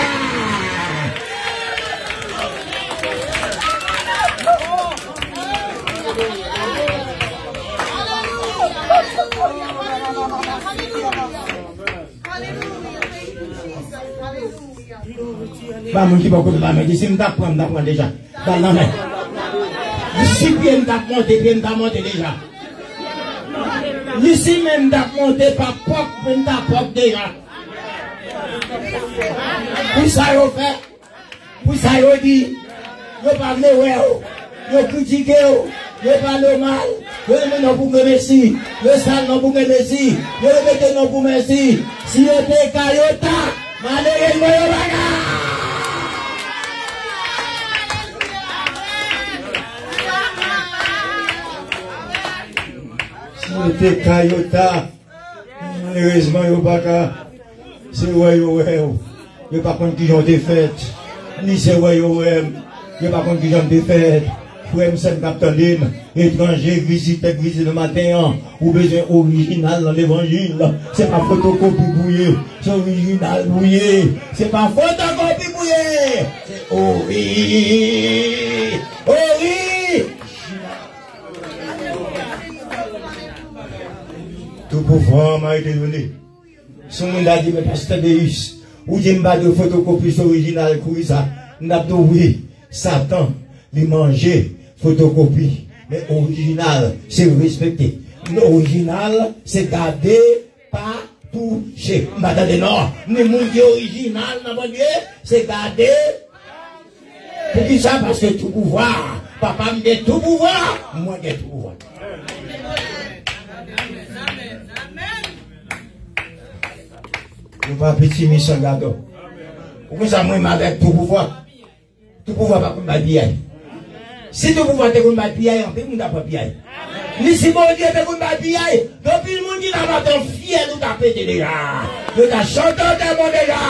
Pas mon qui va côté la main, ici m'apprendre déjà. Dans la main. Ici bien monter déjà. Ici même monter par porte déjà. Pour ça yo fait. Pour ça yo dit, yo parle ouais, yo critiquer, yo parle mal. Yo non pour merci, yo sale non pour merci, yo mettez non pour merci. Si yo te kayota, malheureusement yo bagarre. C'était Kayota, malheureusement, il n'y a pas c'est ouais, il n'y a pas contre qui j'en défaite, ni c'est ouais, il n'y a pas contre qui j'en défaite. Pour M5 Captain étranger, visite le matin, ou besoin original dans l'évangile, c'est pas photocopie bouillée, c'est original bouillé, c'est pas photocopie bouillé, c'est tout pouvoir m'a été donné. Si on a dit, mais Pasteur Deus, ou j'ai pas de photocopie originale, ça, n'a pas oui, Satan, les manger, photocopie, mais original, c'est respecté. L'original, c'est garder, pas toucher. Madame non, les gens qui original, c'est garder, pour qui ça? Parce que tout pouvoir, papa me dit tout pouvoir, moi j'ai tout pouvoir. Nous pas petit mission gado. Pourquoi ça moi avec tout pouvoir? Tout pouvoir pas comme ma bière. Si tout pouvoir te comme ma bière, on peut pas bière. Ni si bon Dieu te vous m'habiller. Depuis le monde qui n'a pas fier, nous t'a pété déjà. Nous t'a chanté de bon déjà.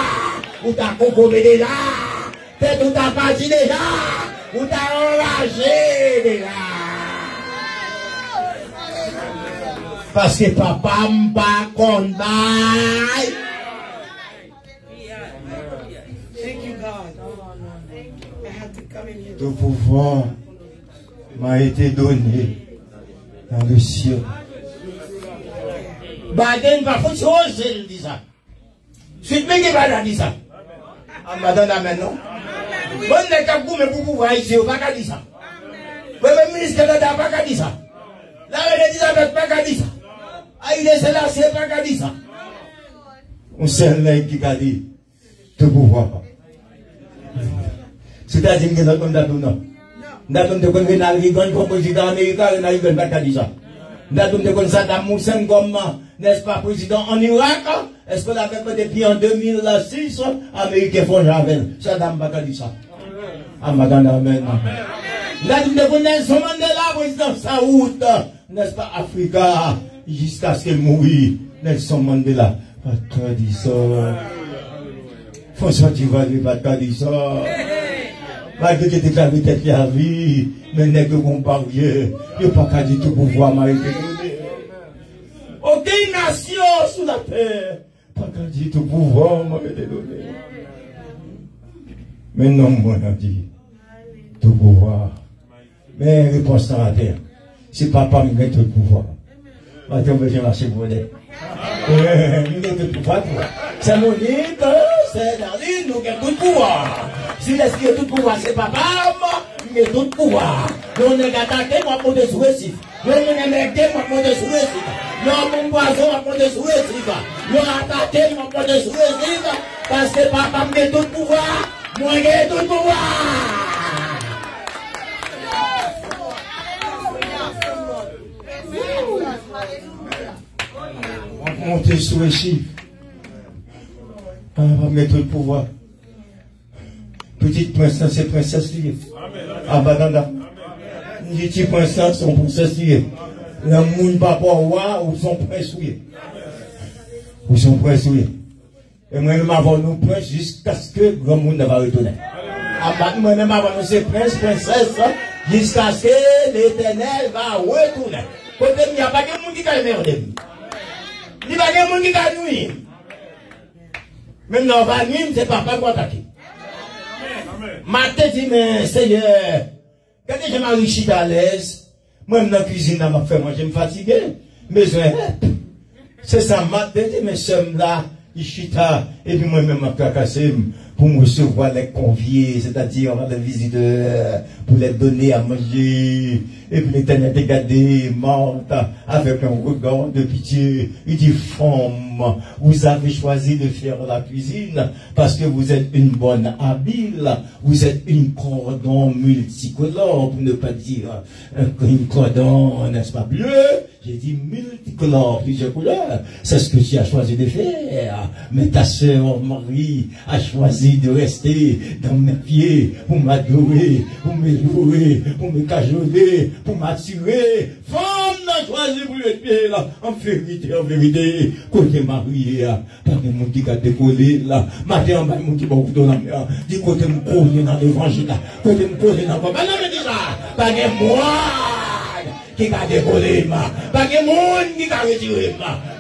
Ou t'a concomé déjà. Peut-être nous t'a parti déjà. Ou t'a enragé déjà. Parce que papa m'a connu. Tout pouvoir m'a été donné dans le ciel. Baden va faut chose, il dit ça. Suite mais qui va dire ça. Ah madame amen non. Bon n'est qu'à vous mais pour pouvoir ici on va pas dire ça. Premier ministre de l'État pas dire ça. La reine Elisabeth pas dire ça. Aïe c'est là c'est pas dire ça. On sait là qui a dit tout pouvoir. C'est-à-dire que nous avons dit non. Nous avons dit qu'on a eu un président américain, on a eu un Bakadisa. Nous avons dit qu'on Saddam Hussein comme, n'est-ce pas, président en Irak. Est-ce qu'on avait fait depuis en 2006, Américains font Javel, Saddam Bakadisa. Amen. Nous avons dit qu'on Nelson Mandela, président Saoud, n'est-ce pas, Africa, jusqu'à ce qu'il mourit, Nelson Mandela. Bakadisa. François Tivali, Bakadisa. Malgré que tu as vu tête la vie, mais n'est que comparé, il n'y a pas qu'à dire tout pouvoir m'a été donné. Aucune nation sous la terre, pas qu'à dire tout pouvoir m'a été donné. Mais non, moi, on a dit tout pouvoir. Mais réponse dans la terre, si papa me met tout le pouvoir, maintenant je vais marcher pour lui. C'est mon livre, c'est dans l'île, nous avons tout le pouvoir. Si l'esprit de tout pouvoir, c'est papa, mais tout le pouvoir. Nous avons attaqué, moi, pour des sous-récifs. Nous avons attaqué, moi, pour des sous-récifs. Nous avons poison, moi, pour des sous-récifs. Nous avons attaqué, moi, pour des sous-récifs. Parce que papa me met tout le pouvoir. Moi, j'ai tout le pouvoir. On monte sous les chiffres. On va mettre le pouvoir. Petite princesse, c'est princesse liée. Abadanda. Petit princesse, son princesse liée. Le monde pas pour roi ou son prince lié. Ou son prince lié. Et moi-même avant nous prince jusqu'à ce que le grand monde va retourner. Moi-même avant nous c'est prince, princesse, jusqu'à ce que l'éternel va retourner. Côté il n'y a pas de monde qui va merder. Il n'y a pas de monde qui va nuire. Maintenant, on va nuire, c'est papa qui attaquer. Ma tête dit, mais Seigneur, quand je m'enrichis à l'aise, moi, dans la cuisine, je me fais manger, je me fatigue. Mais c'est ça, ma tête dit, mais sommes là, Ishita, et puis moi-même, je me cassé pour me recevoir les conviés, c'est-à-dire les visiteurs, pour les donner à manger. Et puis l'Éternel a regardé, morte, avec un regard de pitié. Il dit, femme, vous avez choisi de faire la cuisine parce que vous êtes une bonne habile. Vous êtes une cordon multicolore, pour ne pas dire une cordon, n'est-ce pas, bleu. J'ai dit multicolore, plusieurs couleurs. C'est ce que tu as choisi de faire. Mais ta sœur Marie a choisi de rester dans mes pieds pour m'adorer, pour me louer, pour me cajoler, pour m'attirer. Femme n'a choisi pour le pied là. En vérité, côté Marie, pas de monde qui a décollé là. Matin, on va me dire, bon, dans la mer. Dit côté me coller dans l'évangile là. Côté me coller dans le pas de moi qui a décollé, pas de monde qui a retiré.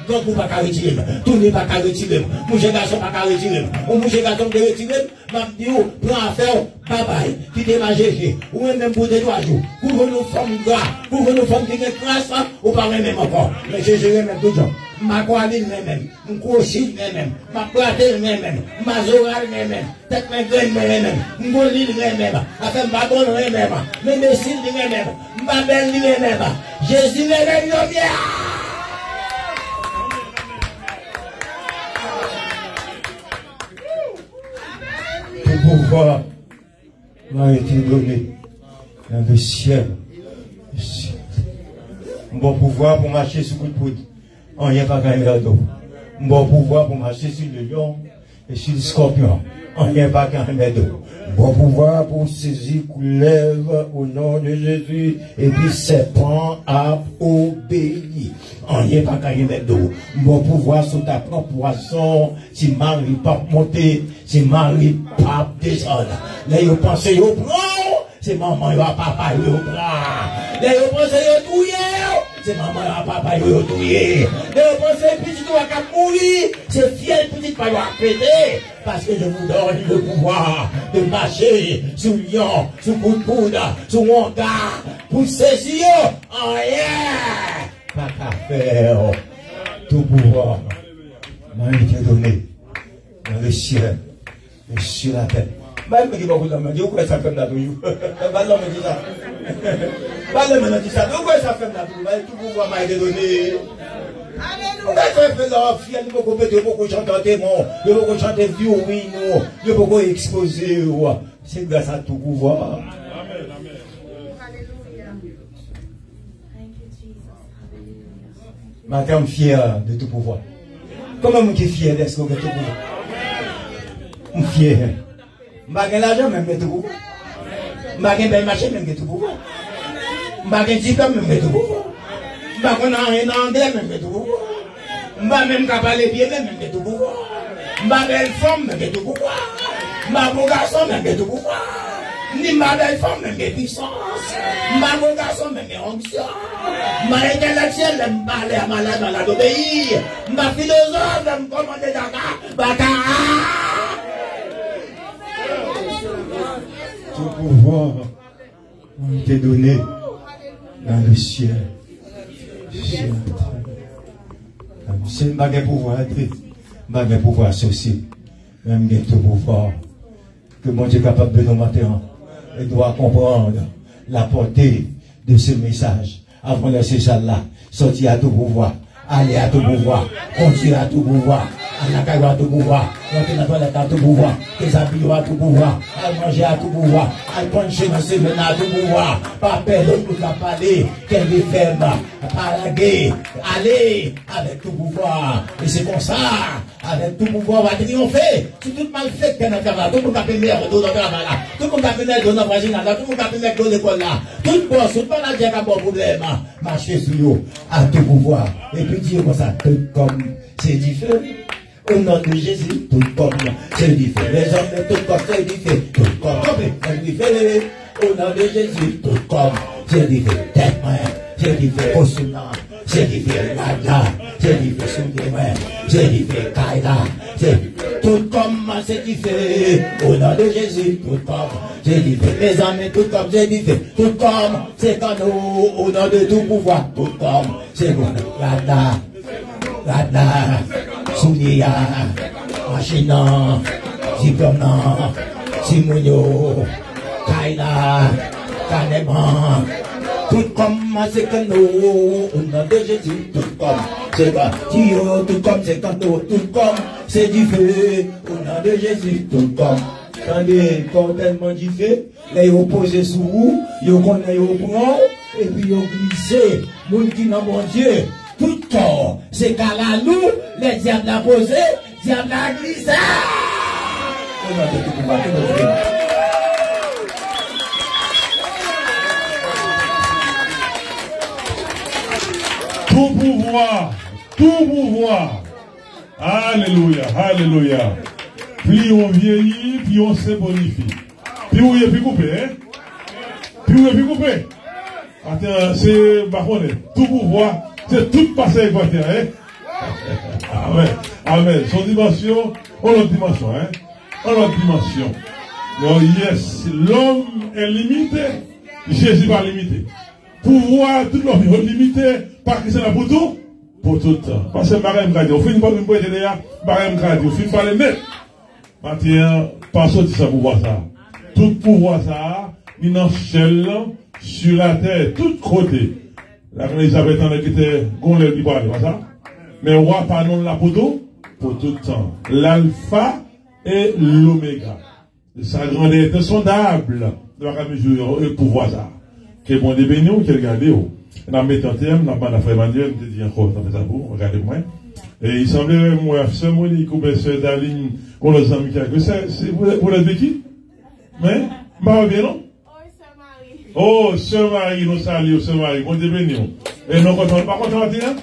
Donc, vous ne pouvez pas retirer. Tout le monde ne peut pas retirer. Mon garçon ne peut pas retirer. Ou mon garçon peut retirer. Ma dit, prends affaire, bye-bye. Qui t'es ma GG. Ou même pour des 3 jours. Couvre nos femmes gras. Couvre nos femmes qui ont classe. Ou pas même encore. Mais j'ai géré même tout le temps. Ma coaline même. Mon crochet même. Ma platelle même. Ma zorale même. Tête ma graine même. Mon boline même. Afin ma bonne même. Mes médecines même. Ma belle même. Jésus même. Le pouvoir m'a été donné dans le ciel. Bon pouvoir pour marcher sur le coup de poudre. On n'y a pas qu'un d'eau. Bon pouvoir pour marcher sur le lion. Et sur le scorpion, on n'y a pas qu'un remède. Bon pouvoir pour saisir couleuvre au nom de Jésus. Et puis serpent a obéi. On n'y a pas qu'un remède. Bon pouvoir sur ta propre poisson. Si Marie pas monter, si Marie pas descendre. Là, vous pensez, vous prend. C'est maman et papa qui vous prend. Là, vous pensez, vous touillez. C'est maman et papa qui vous touillez. Là, vous pensez, petit doigt qui mourir. C'est fier, petit pas péter. Parce que je vous donne le pouvoir de marcher sous lion, sous coup de poudre, sous hangar, pour saisir en rien. Pas qu'à faire tout pouvoir m'a été donné dans le ciel et sur la terre. Même qui beaucoup de monde dit, pourquoi ça fait là tout? Pas l'homme dit ça. Pas l'homme dit ça. Pourquoi ça fait là tout? Tout pouvoir m'a été donné. Alléluia. Ça fait là, fier, beaucoup de beaucoup chanter mon, de beaucoup chanter violon, de beaucoup exposer. C'est grâce à tout pouvoir. Amen, amen. Maintenant, je suis fier de tout pouvoir. Comment je suis fier de ce que tout pouvoir? Je suis fier. Je n'ai l'argent même de tout pouvoir. Je n'ai pas de marché même de tout pouvoir. Je n'ai pas de diplôme même de tout pouvoir. Je n'ai rien anglais même de tout pouvoir. Je n'ai même pas parler bien même de tout pouvoir. Je n'ai pas belle femme même de tout pouvoir. Je n'ai pas bon garçon même de tout pouvoir. Ni ma belle femme même de puissance. Ma bon garçon même de onction. Ma intellectuelle me parler à malade dans la d'obéir. Ma philosophe me commander Dakar. Tout pouvoir a été donné dans le ciel. C'est un bagage pouvoir être, un bagage pouvoir associé, même tout pouvoir que mon Dieu est capable de nous maintenir. Et doit comprendre la portée de ce message. Avant de laisser ça là, sortir à tout pouvoir, aller à tout pouvoir, continuer à tout pouvoir, aller à tout pouvoir, rentrer dans la toilette à tout pouvoir, les habiller à tout pouvoir, aller manger à tout pouvoir, aller puncher dans ses mains à tout pouvoir, pas perdre pour la parler, qu'elle veut faire, pas laguer, aller avec tout pouvoir. Et c'est comme ça, avec tout pouvoir, on va triompher. C'est tout mal fait que notre travail, tout le monde a fait merde dans le travail là, tout le monde a fait merde dans la vaginale là, tout le monde a fait merde dans l'école là, tout le monde, tout le monde a dit qu'il y a un bon problème, marcher sur eux, à tout pouvoir. Et puis dire comme ça, tout comme c'est différent. Au nom de Jésus, tout comme c'est différent. Les hommes, tout comme c'est différent. Tout comme c'est différent. Au nom de Jésus, tout comme c'est différent. Tête, c'est différent. Au souvenir, c'est différent. Là, c'est différent. Souvenir, c'est différent. Kaila, c'est tout comme c'est différent. Au nom de Jésus, tout comme c'est différent. Les hommes, tout comme c'est différent. Tout comme c'est quand nous, au nom de tout pouvoir, tout comme c'est bon. Là, Sounia, Machina, Diplôme, Simonio, Kaila, Kanema, tout comme c'est que nous, au nom de Jésus, tout comme c'est pas Tio, tout comme c'est quand nous, tout comme c'est différent, au nom de Jésus, tout comme. Attendez, quand tellement différent, là, ils posent sous vous, ils connaissent au prend, et puis ils glissent, moun qui n'a mon Dieu. Tout corps, c'est qu'à la nous, les diables l'ont posé, diable l'a glissé. Tout pouvoir, tout pouvoir. Alléluia, alléluia. Plus on vieillit, plus on se bonifie. Plus on est plus coupé, hein? Plus on est plus coupé. Attends, c'est baronne, tout pouvoir. C'est tout passé avec votre terre, hein? Amen. Amen. Son dimension, on a une dimension, hein? On a une dimension. Donc, yes, l'homme est limité, Jésus va limiter. Pouvoir, tout l'homme est limité, pas que c'est là pour tout le temps. Parce que Barème Gradi, on finit pas de me poser derrière, Barème Gradi, on finit pas les mettre. Maintenant, pas sortir ça pouvoir ça. Tout pouvoir ça, il enchaîne sur la terre, tout côté. La reine Elisabeth en a quitté Gonlel qui parle, pas ça? Mais roi pas non la pour tout le temps. L'alpha et l'oméga. Sa grandeur est insondable de la mesure et pouvoir ça. Que bon de béni ou qu'elle garde. Dans le mettant terme, dans le frère Emmanuel, je dis encore, regardez-moi. Et il semblait, moi, ce Monique ou bien ce Daline, qu'on les a mis quelque chose. Vous l'êtes de qui? Mais, bien non? Oh, Sœur Marie, nous saluons, Sœur Marie, bon Dieu béni. Et nous, pas content matin?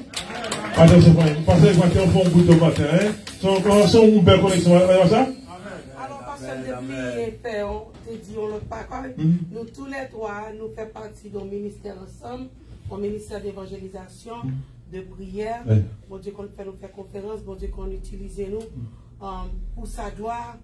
Attention, parce que quand on fait un bout de matin, son une belle connexion, ça? Alors, parce que depuis fait, on te dit, on le parle, nous tous les trois, nous faisons partie d'un ministère ensemble, au ministère d'évangélisation, de prière. Bon Dieu qu'on fait nous faire conférence, bon Dieu qu'on utilise nous pour sa gloire,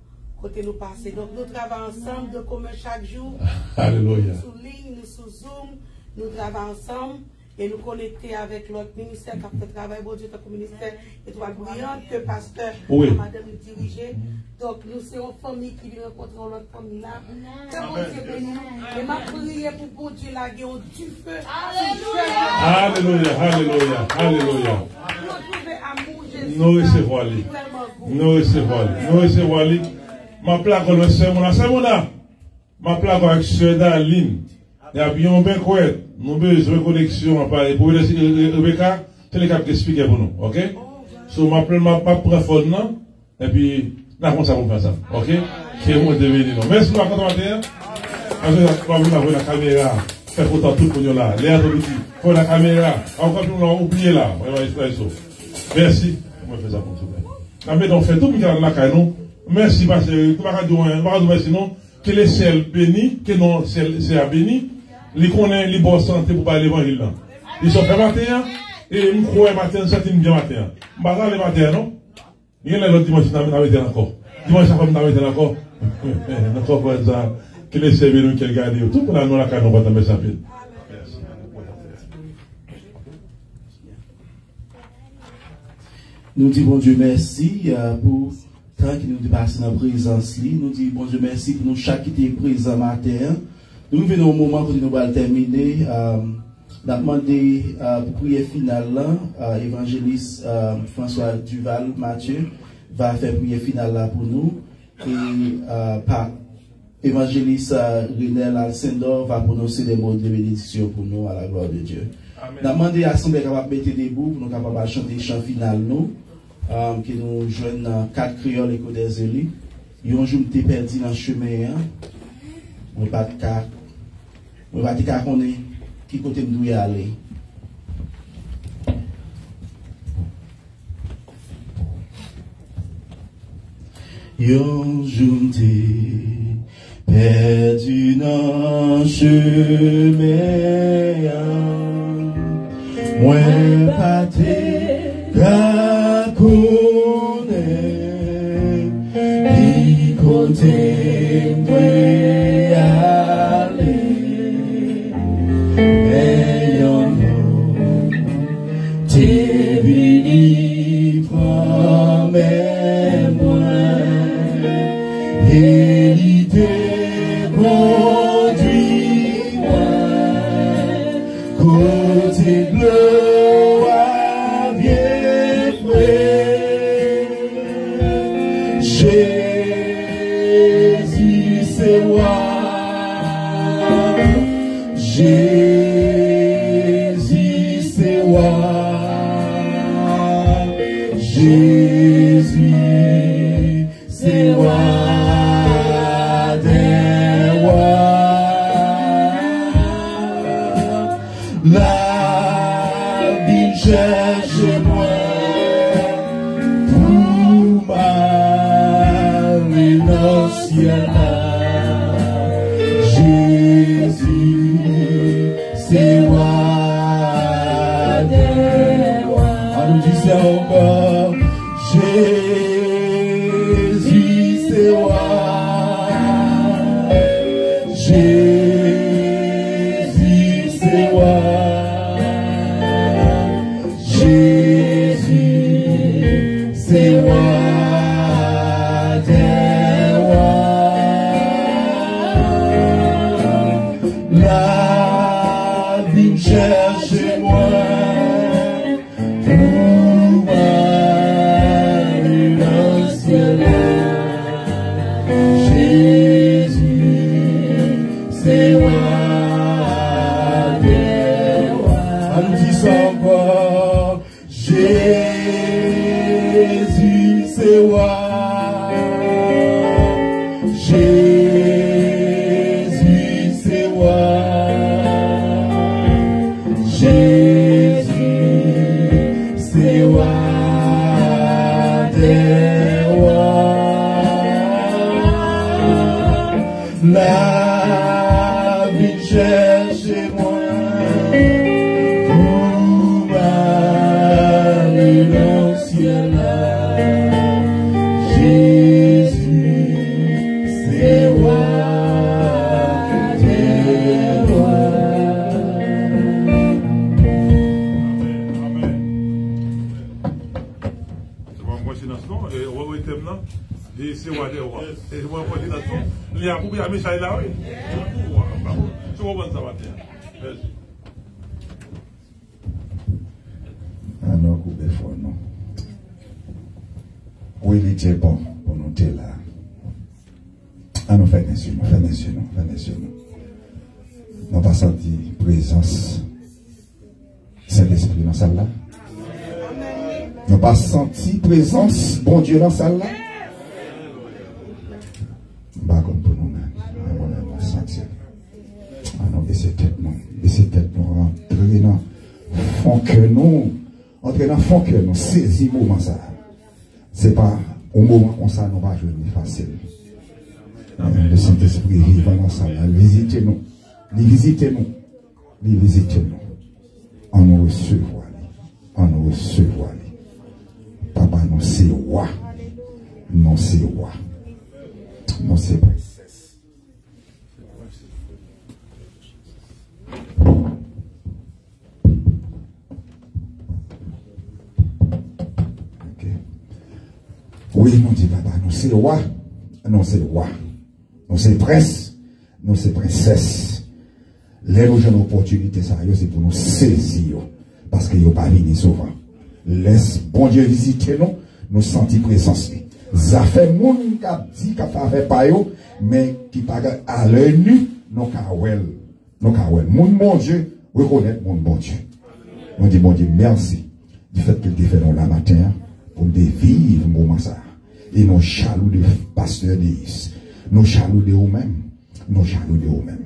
côté nous passer. Donc nous travaillons ensemble, de comme chaque jour. Alléluia. Nous sous ligne, nous sous Zoom, nous travaillons ensemble. Et nous connecter avec l'autre ministère qui a fait travail, bon Dieu, comme ministère étoile brillante, que pasteur, madame nous dirigeait. Donc nous sommes une famille qui vient rencontrer notre famille là. Que bon Dieu bénisse. Et ma prière pour bon Dieu là, il y a du feu. Alléluia, alléluia, alléluia. Nous recevons lui. Nous recevons lui. Nous recevons lui. Ma plaque, le sermon, ma plaque avec Sœur Daline. Il y a bien quoi. Nous avons besoin de connexion à parler. Pour Rebecca, c'est les cap qui expliquent pour nous. Ok? So, ma prend phone, non? Et puis, là, comment ça va faire ça? Ok? Qui est mon devenir, non? Merci pour la matin. On va voir la caméra. Faire autant tout pour nous là. L'air de l'outil. Pour la caméra. Encore plus, on a oublié là. Merci. On va faire ça pour tout. Mais donc, fait tout le monde là, nous. Merci parce que, tu vas dire, sinon, que les ciels bénis, que non, c'est à béni. Les connaissent les bonnes santé pour parler l'évangile. Ils sont fait matin, et nous croyons matin, ça bien matin. Je ne vais pas le matin, non? Il y a l'autre dimanche, nous avons encore. Dimanche, nous avons encore. Encore pour ça, que les services nous qui regardent, tout pour la nous, la canne, on va tomber ça. Nous disons bon Dieu merci pour tant que nous passons dans la présence. Nous disons bon Dieu merci pour nous chaque qui est présent matin. Nous venons au moment où nous allons terminer. Nous avons demandé pour prière finale, évangéliste François Duval Mathieu va faire prière finale là pour nous. Et par évangéliste Renel Alcindor va prononcer des mots de bénédiction pour nous à la gloire de Dieu. Nous avons demandé à l'Assemblée capable de mettre debout pour nous capables de chanter le chant final nous. Que nous joignons 4 créoles et des élus. Ils ont joué perdu dans le chemin. On ne va pas dire qu'on est qui côté nous y aller. Yon jounté perdu dans le chemin. Moi pas qu'à connaître qui côté moi aller. Mais yon t'es venu promets moi et l'idée conduit moi côté bleu. Jésus c'est moi, Jésus c'est moi, Jésus c'est moi, des rois, la vie cherche moi. Jésus, c'est moi. On nous dit ça encore. Jésus, c'est moi. Jésus, c'est moi. Jésus, c'est moi. Cherchez-moi pour m'amener dans le ciel. Jésus, c'est moi, des rois. c'est roi. Jésus, c'est roi. Jésus, c'est roi des rois. La vie cherche moi pour m'aller dans le ciel. Jésus, c'est roi des rois. Et c'est roi des rois. Et je vois une coordination. Il y a beaucoup de Michel là, oui. Tu vois ça va bien. Ah non, coupez fort, non. Oui, il était bon pour nous être là. Ah non, faites sur nous, faites sur nous, faites sur nous. Nous n'avons pas senti présence Saint-Esprit dans celle-là. Nous n'avons pas senti présence, bon Dieu, dans celle-là. Bah, comme pour nous-mêmes. On a senti. Ah non, baissez tête, non. Baissez tête, non. Entrer dans fond que nous. Entrer dans fond que nous. Saisir le moment ça. C'est pas au moment comme ça, nous va jouer facile. Le Saint-Esprit vivant dans ça. Visitez-nous. Visitez-nous. Visitez-nous. On nous recevoir. On nous recevoir. Papa, non, c'est roi. Non, c'est roi. Non, c'est princesse. Ok. Oui, mon Dieu, papa, nous c'est roi. Non, c'est roi. Nous c'est prince. Nous c'est princesse. Les nous jeunes opportunités, ça, c'est pour nous saisir. Parce qu'il n'y a pas venu souvent. Laisse bon Dieu visiter nous. Nous sentir présence. Ça fait moun qui a dit qu'il a fait pas yo, mais qui pas à l'œil nu, non kawel. Non kawel. Moun bon Dieu, reconnaître mon bon Dieu. On dit bon Dieu, merci du fait qu'il te fait dans la matin pour nous vivre moment ça. Et nous jaloux de pasteur d'Is. Nous jaloux de nous-mêmes. Nous jaloux de nous-mêmes.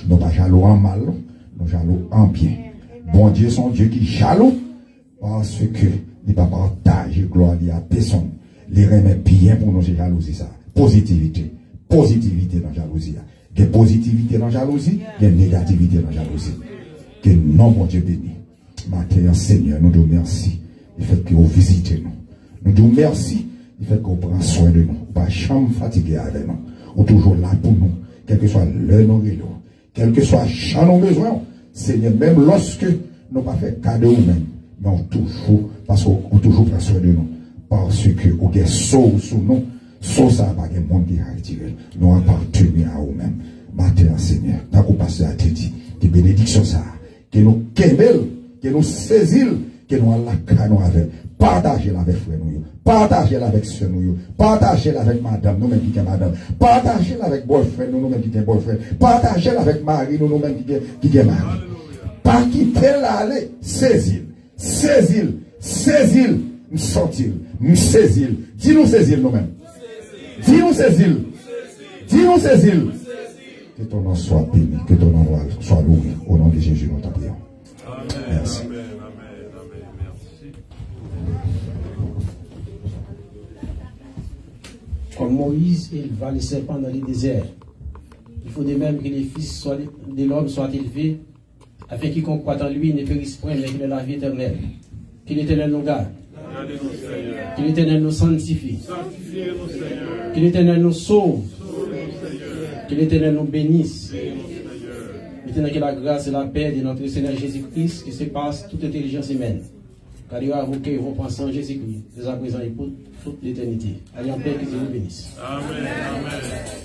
Nous pas jaloux en mal, nous jaloux en bien. Bon Dieu, son Dieu qui jaloux parce que il va partager gloire à personne. Les remet bien pour nous jalousie ça. Positivité. Positivité dans la jalousie. Il y a positivité dans la jalousie, il y a négativité dans la jalousie. Que non, mon Dieu béni. Maintenant, Seigneur, nous te remercions. Il fait que vous visitez nous. Nous te remercions. Il fait que vous prenez soin de nous. Pas chambre fatigué avec nous. Vous toujours là pour nous. Quel que soit l'heure nous réunions. Quel que soit champ nos besoins. Seigneur, même lorsque nous pas fait cadeau nous-mêmes. Mais on toujours, parce qu'on toujours prend soin de nous. Parce que vous avez sauvé sous nous, sauve ça par le monde qui est retiré. Nous appartenons à vous-mêmes. Maintenant, Seigneur, tant qu'on passe à te dire, que bénédiction ça, que nous quémel, que nous saisissons, que nous allons avec. Partagez-la avec frère nous, partagez-la avec soeur nous, partagez-la avec madame, nous-mêmes qui sommes madame, partagez-la avec boyfriend, nous-mêmes qui sommes boyfriend, partagez-la avec mari, nous-mêmes qui sommes mari. Pas quitter l'aller, saisir, saisir, saisir. Nous sortir, nous saisir. Dis-nous saisir nous-mêmes. Dis-nous saisir. Dis-nous saisir. Que ton nom soit béni, que ton nom soit loué. Au nom de Jésus, nous t'en prions. Merci. Comme Moïse éleva les serpents dans les déserts, il faut de même que les fils de l'homme soient élevés, afin qu'il croit en lui ne périsse point, mais qu'il ait la vie éternelle. Que l'Éternel nous garde. Que l'Éternel nous sanctifie. Que l'Éternel nous sauve. Que l'Éternel nous bénisse. Maintenant que la grâce et la paix de notre Seigneur Jésus-Christ qui surpasse toute intelligence humaine. Car il y a vous qui vont penser en Jésus-Christ, dès à présent et pour toute l'éternité. Allez en paix, que Dieu vous bénisse. Amen. Amen.